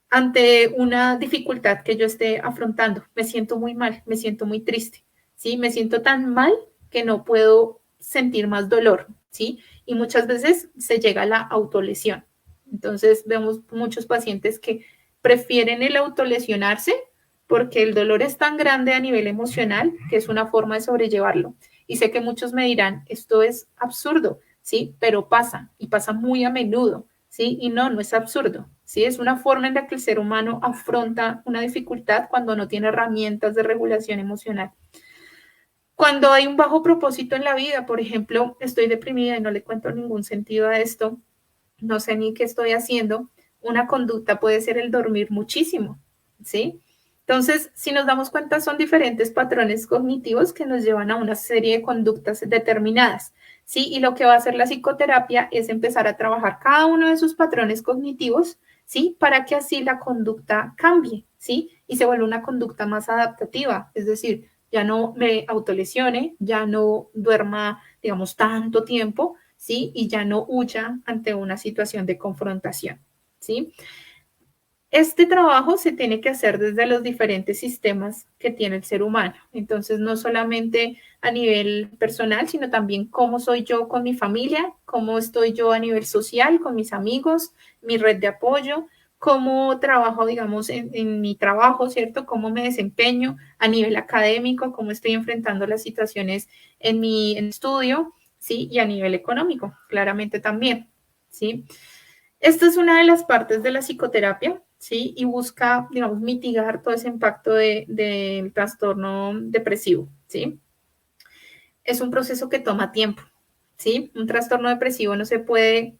ante una dificultad que yo esté afrontando. Me siento muy mal, me siento muy triste, ¿sí? Me siento tan mal que no puedo sentir más dolor, ¿sí? Y muchas veces se llega a la autolesión. Entonces vemos muchos pacientes que prefieren el autolesionarse porque el dolor es tan grande a nivel emocional que es una forma de sobrellevarlo. Y sé que muchos me dirán, esto es absurdo, ¿sí? Pero pasa y pasa muy a menudo. ¿Sí? Y no, no es absurdo, ¿sí? Es una forma en la que el ser humano afronta una dificultad cuando no tiene herramientas de regulación emocional. Cuando hay un bajo propósito en la vida, por ejemplo, estoy deprimida y no le cuento ningún sentido a esto, no sé ni qué estoy haciendo, una conducta puede ser el dormir muchísimo, ¿sí? Entonces, si nos damos cuenta, son diferentes patrones cognitivos que nos llevan a una serie de conductas determinadas, ¿sí? Y lo que va a hacer la psicoterapia es empezar a trabajar cada uno de esos patrones cognitivos, ¿sí? Para que así la conducta cambie, ¿sí? Y se vuelva una conducta más adaptativa, es decir, ya no me autolesione, ya no duerma, digamos, tanto tiempo, ¿sí? Y ya no huya ante una situación de confrontación, ¿sí? Este trabajo se tiene que hacer desde los diferentes sistemas que tiene el ser humano. Entonces, no solamente a nivel personal, sino también cómo soy yo con mi familia, cómo estoy yo a nivel social, con mis amigos, mi red de apoyo, cómo trabajo, digamos, en mi trabajo, ¿cierto? Cómo me desempeño a nivel académico, cómo estoy enfrentando las situaciones en mi estudio, ¿sí? Y a nivel económico, claramente también, ¿sí? Esta es una de las partes de la psicoterapia, ¿sí? Y busca, digamos, mitigar todo ese impacto del trastorno depresivo, ¿sí? Es un proceso que toma tiempo, ¿sí? Un trastorno depresivo no se puede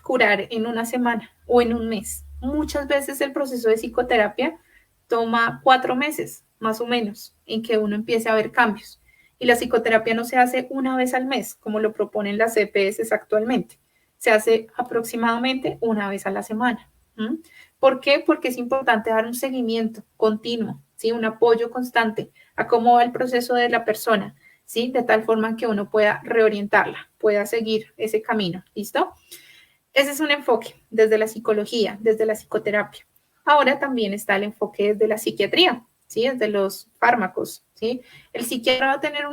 curar en una semana o en un mes. Muchas veces el proceso de psicoterapia toma 4 meses, más o menos, en que uno empiece a ver cambios. Y la psicoterapia no se hace una vez al mes, como lo proponen las EPS actualmente. Se hace aproximadamente una vez a la semana. ¿Mm? ¿Por qué? Porque es importante dar un seguimiento continuo, ¿sí? Un apoyo constante a cómo va el proceso de la persona, ¿sí? De tal forma que uno pueda reorientarla, pueda seguir ese camino. ¿Listo? Ese es un enfoque desde la psicología, desde la psicoterapia. Ahora también está el enfoque desde la psiquiatría, ¿sí? Desde los fármacos, ¿sí? El psiquiatra va a tener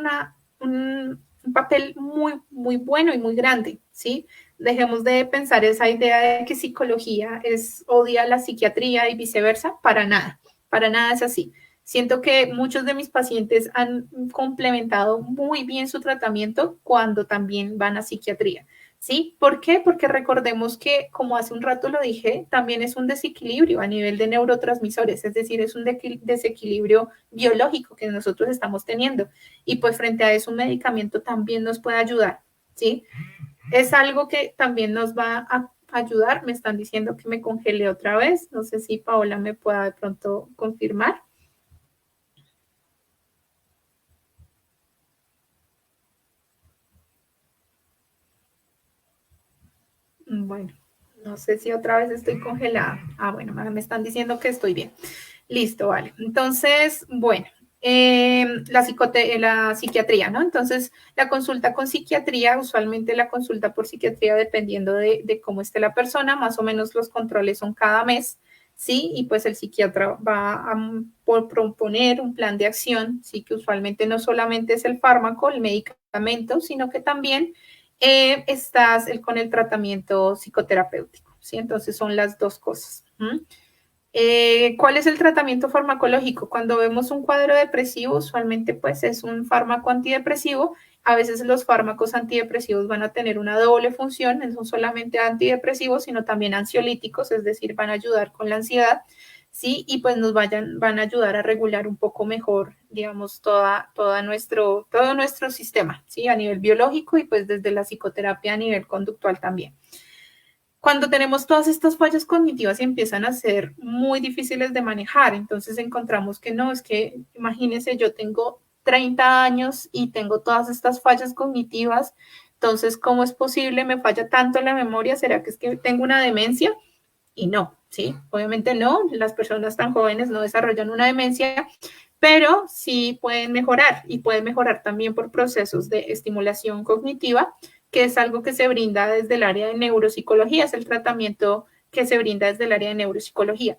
un papel muy, muy bueno y muy grande, ¿sí? Dejemos de pensar esa idea de que psicología odia la psiquiatría y viceversa, para nada es así. Siento que muchos de mis pacientes han complementado muy bien su tratamiento cuando también van a psiquiatría. ¿Sí? ¿Por qué? Porque recordemos que, como hace un rato lo dije, también es un desequilibrio a nivel de neurotransmisores, es decir, es un desequilibrio biológico que nosotros estamos teniendo. Y pues frente a eso un medicamento también nos puede ayudar, ¿sí? Es algo que también nos va a ayudar. Me están diciendo que me congelé otra vez. No sé si Paola me pueda de pronto confirmar. Bueno, no sé si otra vez estoy congelada. Ah, bueno, me están diciendo que estoy bien. Listo, vale. Entonces, bueno, la psiquiatría, ¿no? Entonces, la consulta con psiquiatría, usualmente la consulta por psiquiatría, dependiendo de cómo esté la persona, más o menos los controles son cada mes, ¿sí? Y pues el psiquiatra va a proponer un plan de acción, ¿sí? Que usualmente no solamente es el fármaco, el medicamento, sino que también estás con el tratamiento psicoterapéutico, ¿sí? Entonces son las dos cosas. ¿Cuál es el tratamiento farmacológico? Cuando vemos un cuadro depresivo, usualmente pues es un fármaco antidepresivo. A veces los fármacos antidepresivos van a tener una doble función, no son solamente antidepresivos, sino también ansiolíticos, es decir, van a ayudar con la ansiedad, ¿sí? Y pues van a ayudar a regular un poco mejor, digamos, todo nuestro sistema, ¿sí? A nivel biológico y pues desde la psicoterapia a nivel conductual también. Cuando tenemos todas estas fallas cognitivas y empiezan a ser muy difíciles de manejar, entonces encontramos que no, es que imagínense, yo tengo 30 años y tengo todas estas fallas cognitivas, entonces, ¿cómo es posible? ¿Me falla tanto la memoria? ¿Será que es que tengo una demencia? Y no, ¿sí? Obviamente no, las personas tan jóvenes no desarrollan una demencia, pero sí pueden mejorar y pueden mejorar también por procesos de estimulación cognitiva, que es algo que se brinda desde el área de neuropsicología, es el tratamiento que se brinda desde el área de neuropsicología.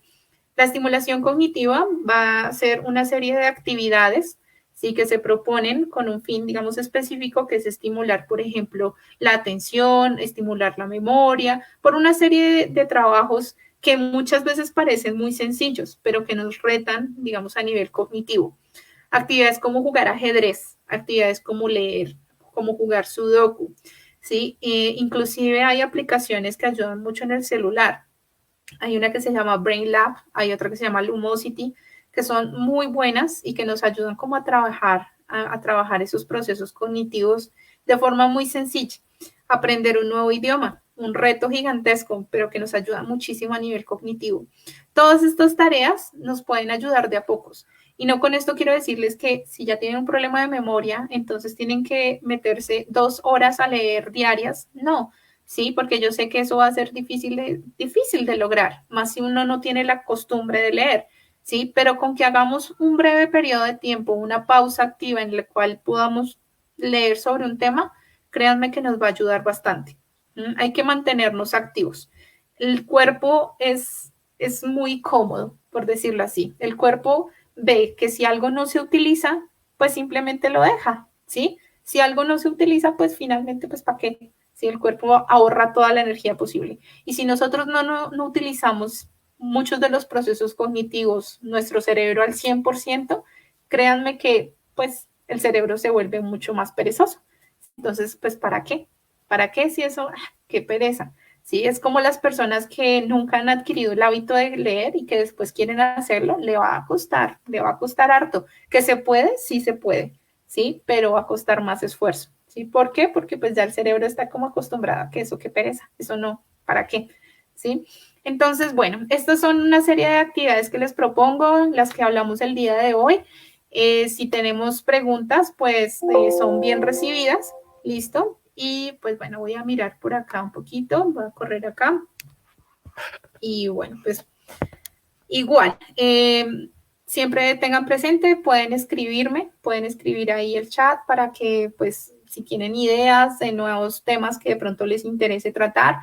La estimulación cognitiva va a ser una serie de actividades, sí, que se proponen con un fin, digamos, específico, que es estimular, por ejemplo, la atención, estimular la memoria, por una serie de trabajos que muchas veces parecen muy sencillos, pero que nos retan, digamos, a nivel cognitivo. Actividades como jugar ajedrez, actividades como leer, como jugar sudoku, ¿sí? Inclusive hay aplicaciones que ayudan mucho en el celular. Hay una que se llama Brain Lab, hay otra que se llama Lumosity, que son muy buenas y que nos ayudan como a trabajar esos procesos cognitivos de forma muy sencilla. Aprender un nuevo idioma, un reto gigantesco, pero que nos ayuda muchísimo a nivel cognitivo. Todas estas tareas nos pueden ayudar de a pocos. Y no con esto quiero decirles que si ya tienen un problema de memoria, entonces tienen que meterse 2 horas a leer diarias. No, ¿sí? Porque yo sé que eso va a ser difícil de lograr, más si uno no tiene la costumbre de leer, ¿sí? Pero con que hagamos un breve periodo de tiempo, una pausa activa en la cual podamos leer sobre un tema, créanme que nos va a ayudar bastante. Hay que mantenernos activos. El cuerpo es muy cómodo, por decirlo así. El cuerpo ve que si algo no se utiliza, pues simplemente lo deja, ¿sí? Si algo no se utiliza, pues finalmente, pues ¿para qué? Si el cuerpo ahorra toda la energía posible. Y si nosotros no utilizamos muchos de los procesos cognitivos, nuestro cerebro al 100%, créanme que pues el cerebro se vuelve mucho más perezoso. Entonces, pues ¿para qué? ¿Para qué si eso? ¡Qué pereza! Sí, es como las personas que nunca han adquirido el hábito de leer y que después quieren hacerlo, le va a costar harto. ¿Que se puede? Sí se puede, ¿sí? Pero va a costar más esfuerzo, ¿sí? ¿Por qué? Porque pues ya el cerebro está como acostumbrado a que eso, qué pereza, eso no, ¿para qué? ¿Sí? Entonces, bueno, estas son una serie de actividades que les propongo, las que hablamos el día de hoy. Si tenemos preguntas, pues son bien recibidas, ¿listo? Y pues bueno, voy a mirar por acá un poquito, voy a correr acá. Y bueno, pues igual, siempre tengan presente, pueden escribir ahí el chat para que pues si tienen ideas de nuevos temas que de pronto les interese tratar.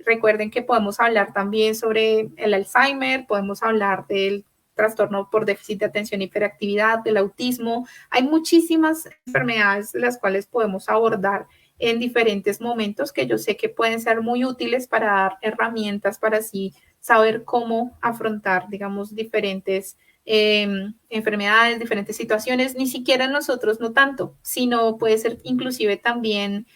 Recuerden que podemos hablar también sobre el Alzheimer, podemos hablar del trastorno por déficit de atención y hiperactividad, del autismo. Hay muchísimas enfermedades las cuales podemos abordar en diferentes momentos que yo sé que pueden ser muy útiles para dar herramientas para así saber cómo afrontar, digamos, diferentes enfermedades, diferentes situaciones, ni siquiera nosotros no tanto, sino puede ser inclusive también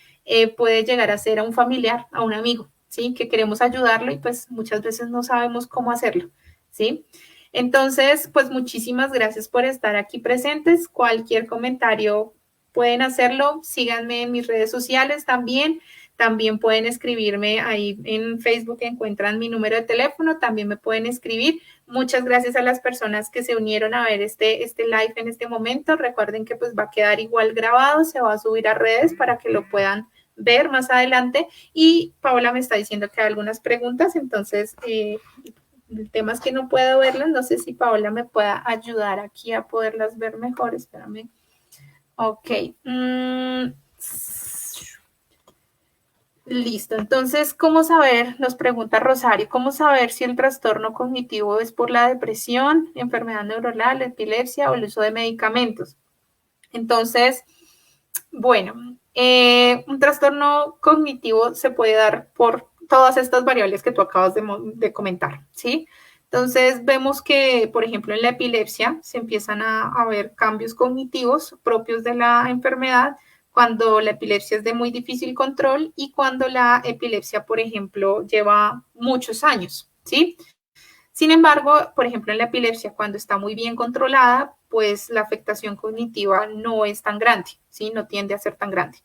puede llegar a ser a un familiar, a un amigo, ¿sí? Que queremos ayudarlo y pues muchas veces no sabemos cómo hacerlo, ¿sí? Entonces, pues muchísimas gracias por estar aquí presentes. Cualquier comentario pueden hacerlo. Síganme en mis redes sociales también. También pueden escribirme ahí en Facebook, encuentran mi número de teléfono, también me pueden escribir. Muchas gracias a las personas que se unieron a ver este live en este momento. Recuerden que pues va a quedar igual grabado, se va a subir a redes para que lo puedan ver más adelante. Y Paola me está diciendo que hay algunas preguntas, entonces el tema es que no puedo verlas. No sé si Paola me pueda ayudar aquí a poderlas ver mejor. Espérame. Ok. Listo, entonces, ¿cómo saber? Nos pregunta Rosario, ¿cómo saber si el trastorno cognitivo es por la depresión, enfermedad neuronal, epilepsia o el uso de medicamentos? Entonces, bueno, un trastorno cognitivo se puede dar por todas estas variables que tú acabas de comentar, ¿sí? Entonces, vemos que, por ejemplo, en la epilepsia se empiezan a ver cambios cognitivos propios de la enfermedad cuando la epilepsia es de muy difícil control y cuando la epilepsia, por ejemplo, lleva muchos años, ¿sí? Sin embargo, por ejemplo, en la epilepsia, cuando está muy bien controlada, pues la afectación cognitiva no es tan grande, ¿sí? No tiende a ser tan grande.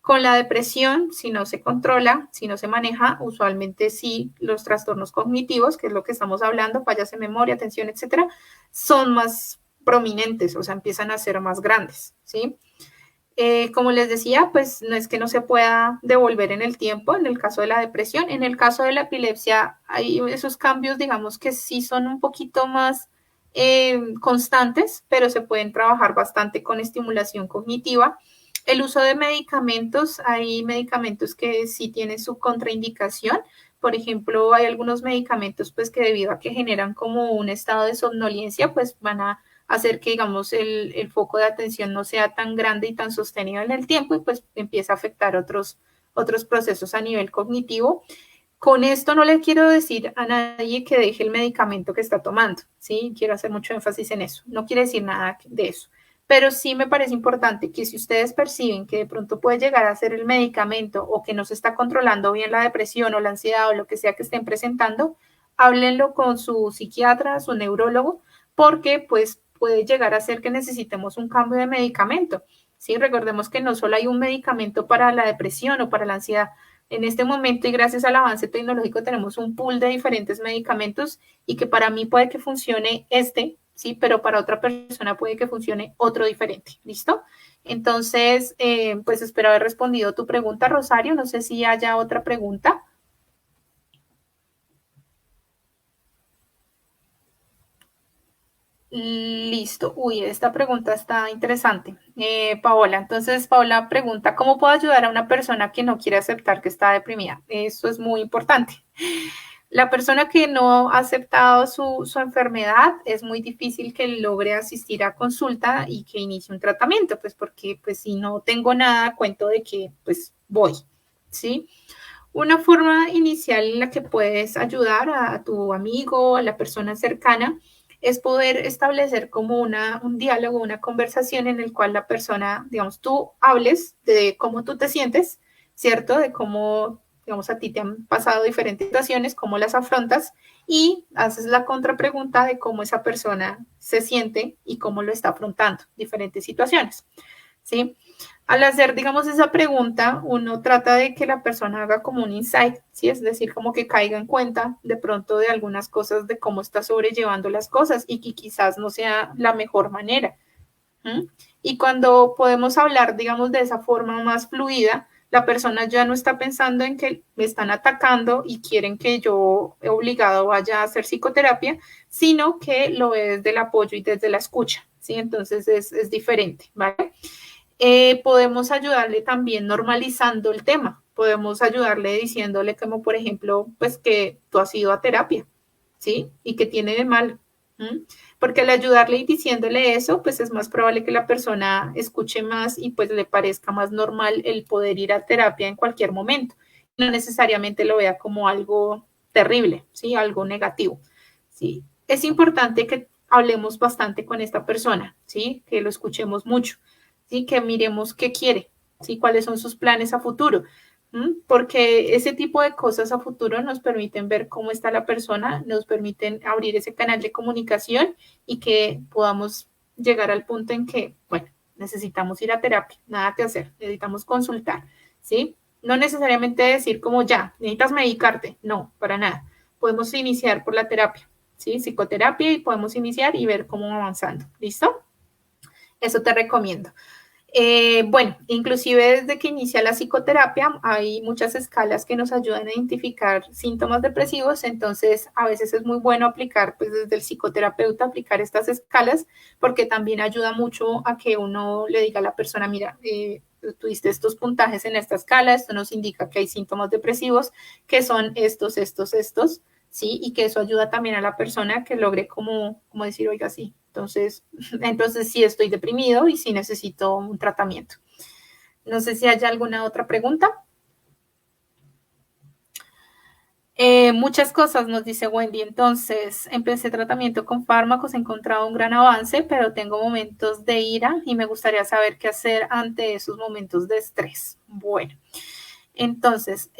Con la depresión, si no se controla, si no se maneja, usualmente sí los trastornos cognitivos, que es lo que estamos hablando, fallas en memoria, atención, etcétera, son más prominentes, o sea, empiezan a ser más grandes, ¿sí? Como les decía, pues no es que no se pueda devolver en el tiempo en el caso de la depresión. En el caso de la epilepsia hay esos cambios, digamos que sí son un poquito más constantes, pero se pueden trabajar bastante con estimulación cognitiva. El uso de medicamentos, hay medicamentos que sí tienen su contraindicación. Por ejemplo, hay algunos medicamentos pues que debido a que generan como un estado de somnolencia, pues van a hacer que, digamos, el foco de atención no sea tan grande y tan sostenido en el tiempo y pues empieza a afectar otros procesos a nivel cognitivo. Con esto no le quiero decir a nadie que deje el medicamento que está tomando, ¿sí? Quiero hacer mucho énfasis en eso. No quiere decir nada de eso. Pero sí me parece importante que si ustedes perciben que de pronto puede llegar a ser el medicamento o que no se está controlando bien la depresión o la ansiedad o lo que sea que estén presentando, háblenlo con su psiquiatra, su neurólogo, porque pues puede llegar a ser que necesitemos un cambio de medicamento. Sí, recordemos que no solo hay un medicamento para la depresión o para la ansiedad. En este momento y gracias al avance tecnológico tenemos un pool de diferentes medicamentos y que para mí puede que funcione este, sí, pero para otra persona puede que funcione otro diferente. ¿Listo? Entonces, pues espero haber respondido tu pregunta, Rosario. No sé si haya otra pregunta. Listo. Uy, esta pregunta está interesante. Paola, entonces Paola pregunta, ¿cómo puedo ayudar a una persona que no quiere aceptar que está deprimida? Eso es muy importante. La persona que no ha aceptado su enfermedad es muy difícil que logre asistir a consulta y que inicie un tratamiento, pues porque pues si no tengo nada, cuento de que pues voy, ¿sí? Una forma inicial en la que puedes ayudar a tu amigo, a la persona cercana, es poder establecer como un diálogo, una conversación en el cual la persona, digamos, tú hables de cómo tú te sientes, ¿cierto? De cómo, digamos, a ti te han pasado diferentes situaciones, cómo las afrontas y haces la contrapregunta de cómo esa persona se siente y cómo lo está afrontando, diferentes situaciones, ¿sí? Al hacer, digamos, esa pregunta, uno trata de que la persona haga como un insight, ¿sí? Es decir, como que caiga en cuenta de pronto de algunas cosas, de cómo está sobrellevando las cosas y que quizás no sea la mejor manera. ¿Mm? Y cuando podemos hablar, digamos, de esa forma más fluida, la persona ya no está pensando en que me están atacando y quieren que yo obligado vaya a hacer psicoterapia, sino que lo ve desde el apoyo y desde la escucha, ¿sí? Entonces es diferente, ¿vale? Podemos ayudarle también normalizando el tema. Podemos ayudarle diciéndole como, por ejemplo, pues que tú has ido a terapia, ¿sí? Y que tiene de mal. ¿Mm? Porque al ayudarle y diciéndole eso, pues es más probable que la persona escuche más y pues le parezca más normal el poder ir a terapia en cualquier momento. No necesariamente lo vea como algo terrible, ¿sí? Algo negativo, ¿sí? Es importante que hablemos bastante con esta persona, ¿sí? Que lo escuchemos mucho, ¿sí? Que miremos qué quiere, ¿sí? ¿Cuáles son sus planes a futuro? Porque ese tipo de cosas a futuro nos permiten ver cómo está la persona, nos permiten abrir ese canal de comunicación y que podamos llegar al punto en que, bueno, necesitamos ir a terapia, nada que hacer, necesitamos consultar, ¿sí? No necesariamente decir como ya, necesitas medicarte, no, para nada. Podemos iniciar por la terapia, ¿sí? Psicoterapia y podemos iniciar y ver cómo va avanzando, ¿listo? Eso te recomiendo. Bueno, inclusive desde que inicia la psicoterapia hay muchas escalas que nos ayudan a identificar síntomas depresivos, entonces a veces es muy bueno aplicar, pues desde el psicoterapeuta, aplicar estas escalas, porque también ayuda mucho a que uno le diga a la persona, mira, tuviste estos puntajes en esta escala, esto nos indica que hay síntomas depresivos, que son estos, ¿sí? Y que eso ayuda también a la persona que logre como decir, oiga, sí, entonces sí estoy deprimido y sí necesito un tratamiento. No sé si hay alguna otra pregunta. Muchas cosas, nos dice Wendy. Entonces, empecé tratamiento con fármacos, he encontrado un gran avance, pero tengo momentos de ira y me gustaría saber qué hacer ante esos momentos de estrés. Bueno, entonces,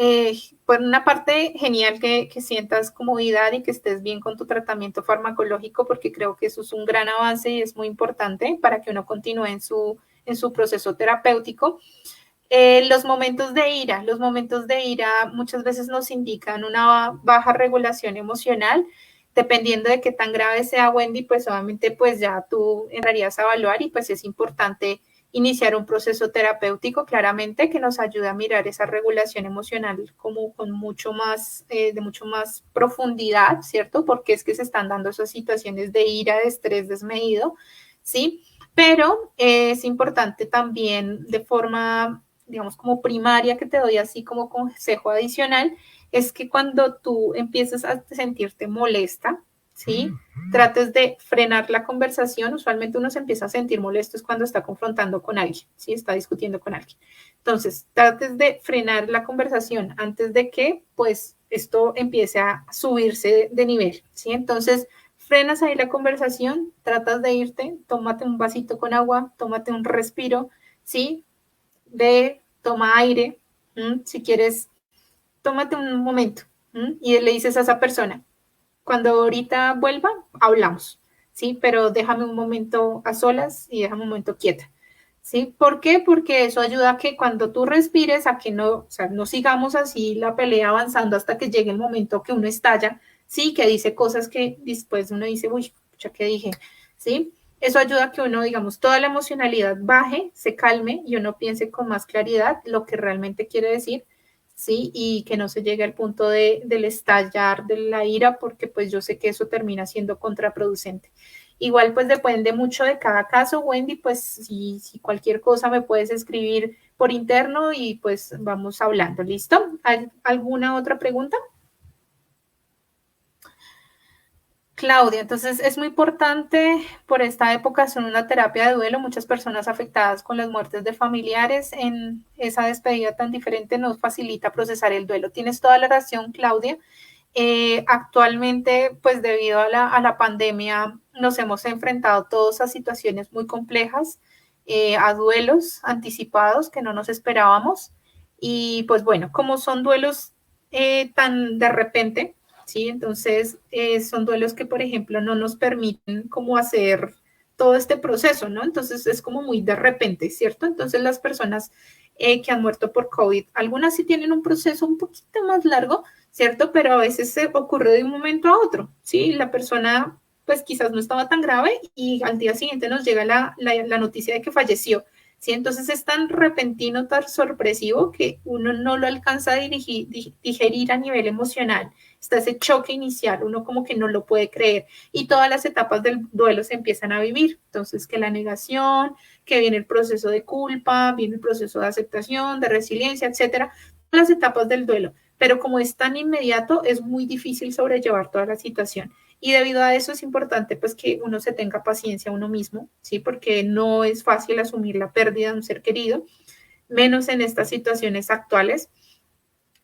por una parte, genial que sientas comodidad y que estés bien con tu tratamiento farmacológico, porque creo que eso es un gran avance y es muy importante para que uno continúe en su proceso terapéutico. Los momentos de ira muchas veces nos indican una baja regulación emocional. Dependiendo de qué tan grave sea, Wendy, pues obviamente pues ya tú entrarías a evaluar y pues es importante iniciar un proceso terapéutico claramente que nos ayude a mirar esa regulación emocional como con mucho más, de mucho más profundidad, ¿cierto? Porque es que se están dando esas situaciones de ira, de estrés desmedido, ¿sí? Pero es importante también de forma, digamos, como primaria que te doy así como consejo adicional, es que cuando tú empiezas a sentirte molesta, ¿sí? Trates de frenar la conversación. Usualmente uno se empieza a sentir molesto es cuando está confrontando con alguien, ¿sí? Está discutiendo con alguien. Entonces, trates de frenar la conversación antes de que, pues, esto empiece a subirse de nivel, ¿sí? Entonces, frenas ahí la conversación, tratas de irte, tómate un vasito con agua, tómate un respiro, ¿sí? Toma aire, si quieres, tómate un momento y le dices a esa persona, cuando ahorita vuelva, hablamos, ¿sí? Pero déjame un momento a solas y déjame un momento quieta, ¿sí? ¿Por qué? Porque eso ayuda a que cuando tú respires, a que no, o sea, no sigamos así la pelea avanzando hasta que llegue el momento que uno estalla, ¿sí? Que dice cosas que después uno dice, uy, ya que dije, ¿sí? Eso ayuda a que uno, digamos, toda la emocionalidad baje, se calme y uno piense con más claridad lo que realmente quiere decir, ¿sí? Y que no se llegue al punto del estallar de la ira, porque pues yo sé que eso termina siendo contraproducente. Igual pues depende mucho de cada caso, Wendy, pues si cualquier cosa me puedes escribir por interno y pues vamos hablando, ¿listo? ¿Alguna otra pregunta? Claudia, entonces es muy importante por esta época hacer una terapia de duelo. Muchas personas afectadas con las muertes de familiares en esa despedida tan diferente nos facilita procesar el duelo. Tienes toda la razón, Claudia. Actualmente, pues debido a la pandemia, nos hemos enfrentado todos a situaciones muy complejas, a duelos anticipados que no nos esperábamos. Y pues bueno, como son duelos tan de repente, ¿sí? Entonces, son duelos que, por ejemplo, no nos permiten como hacer todo este proceso, ¿no? Entonces, es como muy de repente, ¿cierto? Entonces, las personas que han muerto por COVID, algunas sí tienen un proceso un poquito más largo, ¿cierto? Pero a veces se ocurre de un momento a otro, ¿sí? La persona, pues quizás no estaba tan grave y al día siguiente nos llega la noticia de que falleció, ¿sí? Entonces es tan repentino, tan sorpresivo que uno no lo alcanza a digerir a nivel emocional. Está ese choque inicial, uno como que no lo puede creer y todas las etapas del duelo se empiezan a vivir. Entonces, que la negación, que viene el proceso de culpa, viene el proceso de aceptación, de resiliencia, etcétera, las etapas del duelo. Pero como es tan inmediato, es muy difícil sobrellevar toda la situación. Y debido a eso es importante pues que uno se tenga paciencia a uno mismo, ¿sí? Porque no es fácil asumir la pérdida de un ser querido, menos en estas situaciones actuales.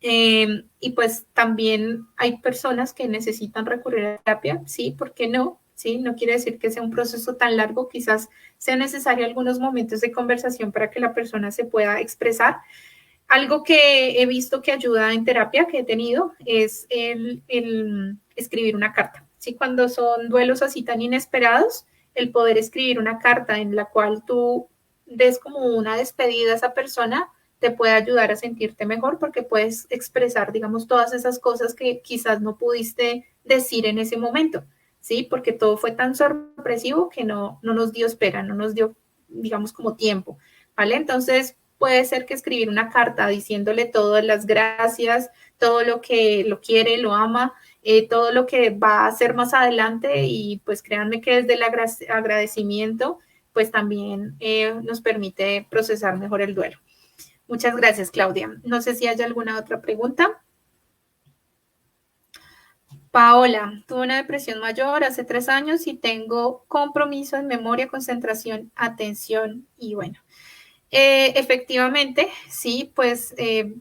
Y pues también hay personas que necesitan recurrir a terapia, sí, ¿por qué no? ¿sí? No quiere decir que sea un proceso tan largo, quizás sea necesario algunos momentos de conversación para que la persona se pueda expresar. Algo que he visto que ayuda en terapia que he tenido es el escribir una carta. ¿Sí? Cuando son duelos así tan inesperados, el poder escribir una carta en la cual tú des como una despedida a esa persona te puede ayudar a sentirte mejor porque puedes expresar, digamos, todas esas cosas que quizás no pudiste decir en ese momento, ¿sí? Porque todo fue tan sorpresivo que no nos dio espera, no nos dio, digamos, como tiempo, ¿vale? Entonces, puede ser que escribir una carta diciéndole todas las gracias, todo lo que lo quiere, lo ama, todo lo que va a hacer más adelante y pues créanme que desde el agradecimiento pues también nos permite procesar mejor el duelo. Muchas gracias, Claudia. No sé si hay alguna otra pregunta. Paola, tuve una depresión mayor hace 3 años y tengo compromiso en memoria, concentración, atención y bueno. Efectivamente, sí, pues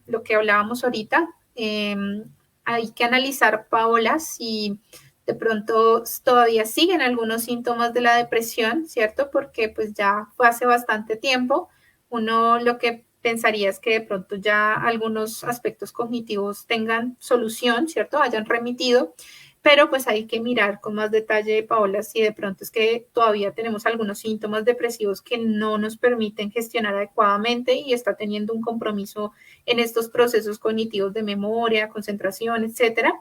lo que hablábamos ahorita, hay que analizar, Paola, si de pronto todavía siguen algunos síntomas de la depresión, ¿cierto? Porque pues ya fue hace bastante tiempo. Uno lo que pensaría es que de pronto ya algunos aspectos cognitivos tengan solución, ¿cierto? Hayan remitido, pero pues hay que mirar con más detalle, Paola, si de pronto es que todavía tenemos algunos síntomas depresivos que no nos permiten gestionar adecuadamente y está teniendo un compromiso en estos procesos cognitivos de memoria, concentración, etcétera.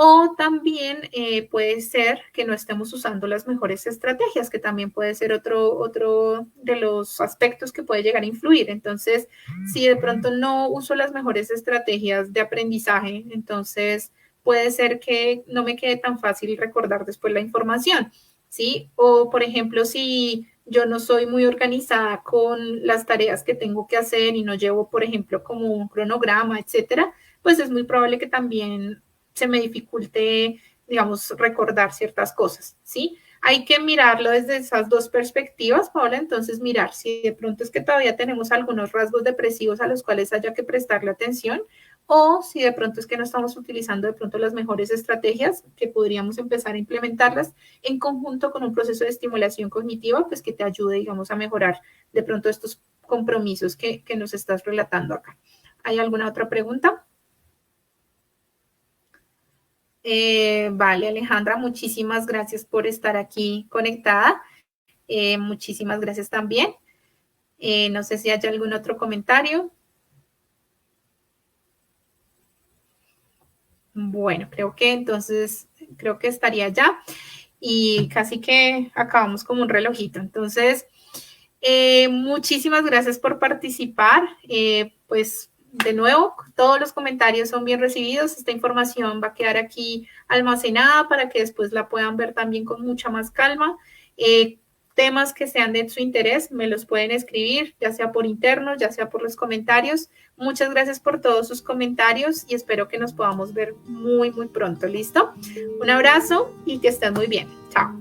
O también puede ser que no estemos usando las mejores estrategias, que también puede ser otro de los aspectos que puede llegar a influir. Entonces, si de pronto no uso las mejores estrategias de aprendizaje, entonces puede ser que no me quede tan fácil recordar después la información, ¿sí? O, por ejemplo, si yo no soy muy organizada con las tareas que tengo que hacer y no llevo, por ejemplo, como un cronograma, etcétera, pues es muy probable que también se me dificulte, digamos, recordar ciertas cosas, ¿sí? Hay que mirarlo desde esas dos perspectivas, Paola, entonces mirar si de pronto es que todavía tenemos algunos rasgos depresivos a los cuales haya que prestarle atención o si de pronto es que no estamos utilizando de pronto las mejores estrategias que podríamos empezar a implementarlas en conjunto con un proceso de estimulación cognitiva, pues que te ayude, digamos, a mejorar de pronto estos compromisos que nos estás relatando acá. ¿Hay alguna otra pregunta? Vale, Alejandra, muchísimas gracias por estar aquí conectada. Muchísimas gracias también. No sé si hay algún otro comentario. Bueno, creo que estaría ya y casi que acabamos como un relojito. Entonces, muchísimas gracias por participar. Pues de nuevo, todos los comentarios son bien recibidos. Esta información va a quedar aquí almacenada para que después la puedan ver también con mucha más calma. Temas que sean de su interés, me los pueden escribir, ya sea por interno, ya sea por los comentarios. Muchas gracias por todos sus comentarios y espero que nos podamos ver muy, muy pronto. ¿Listo? Un abrazo y que estén muy bien. Chao.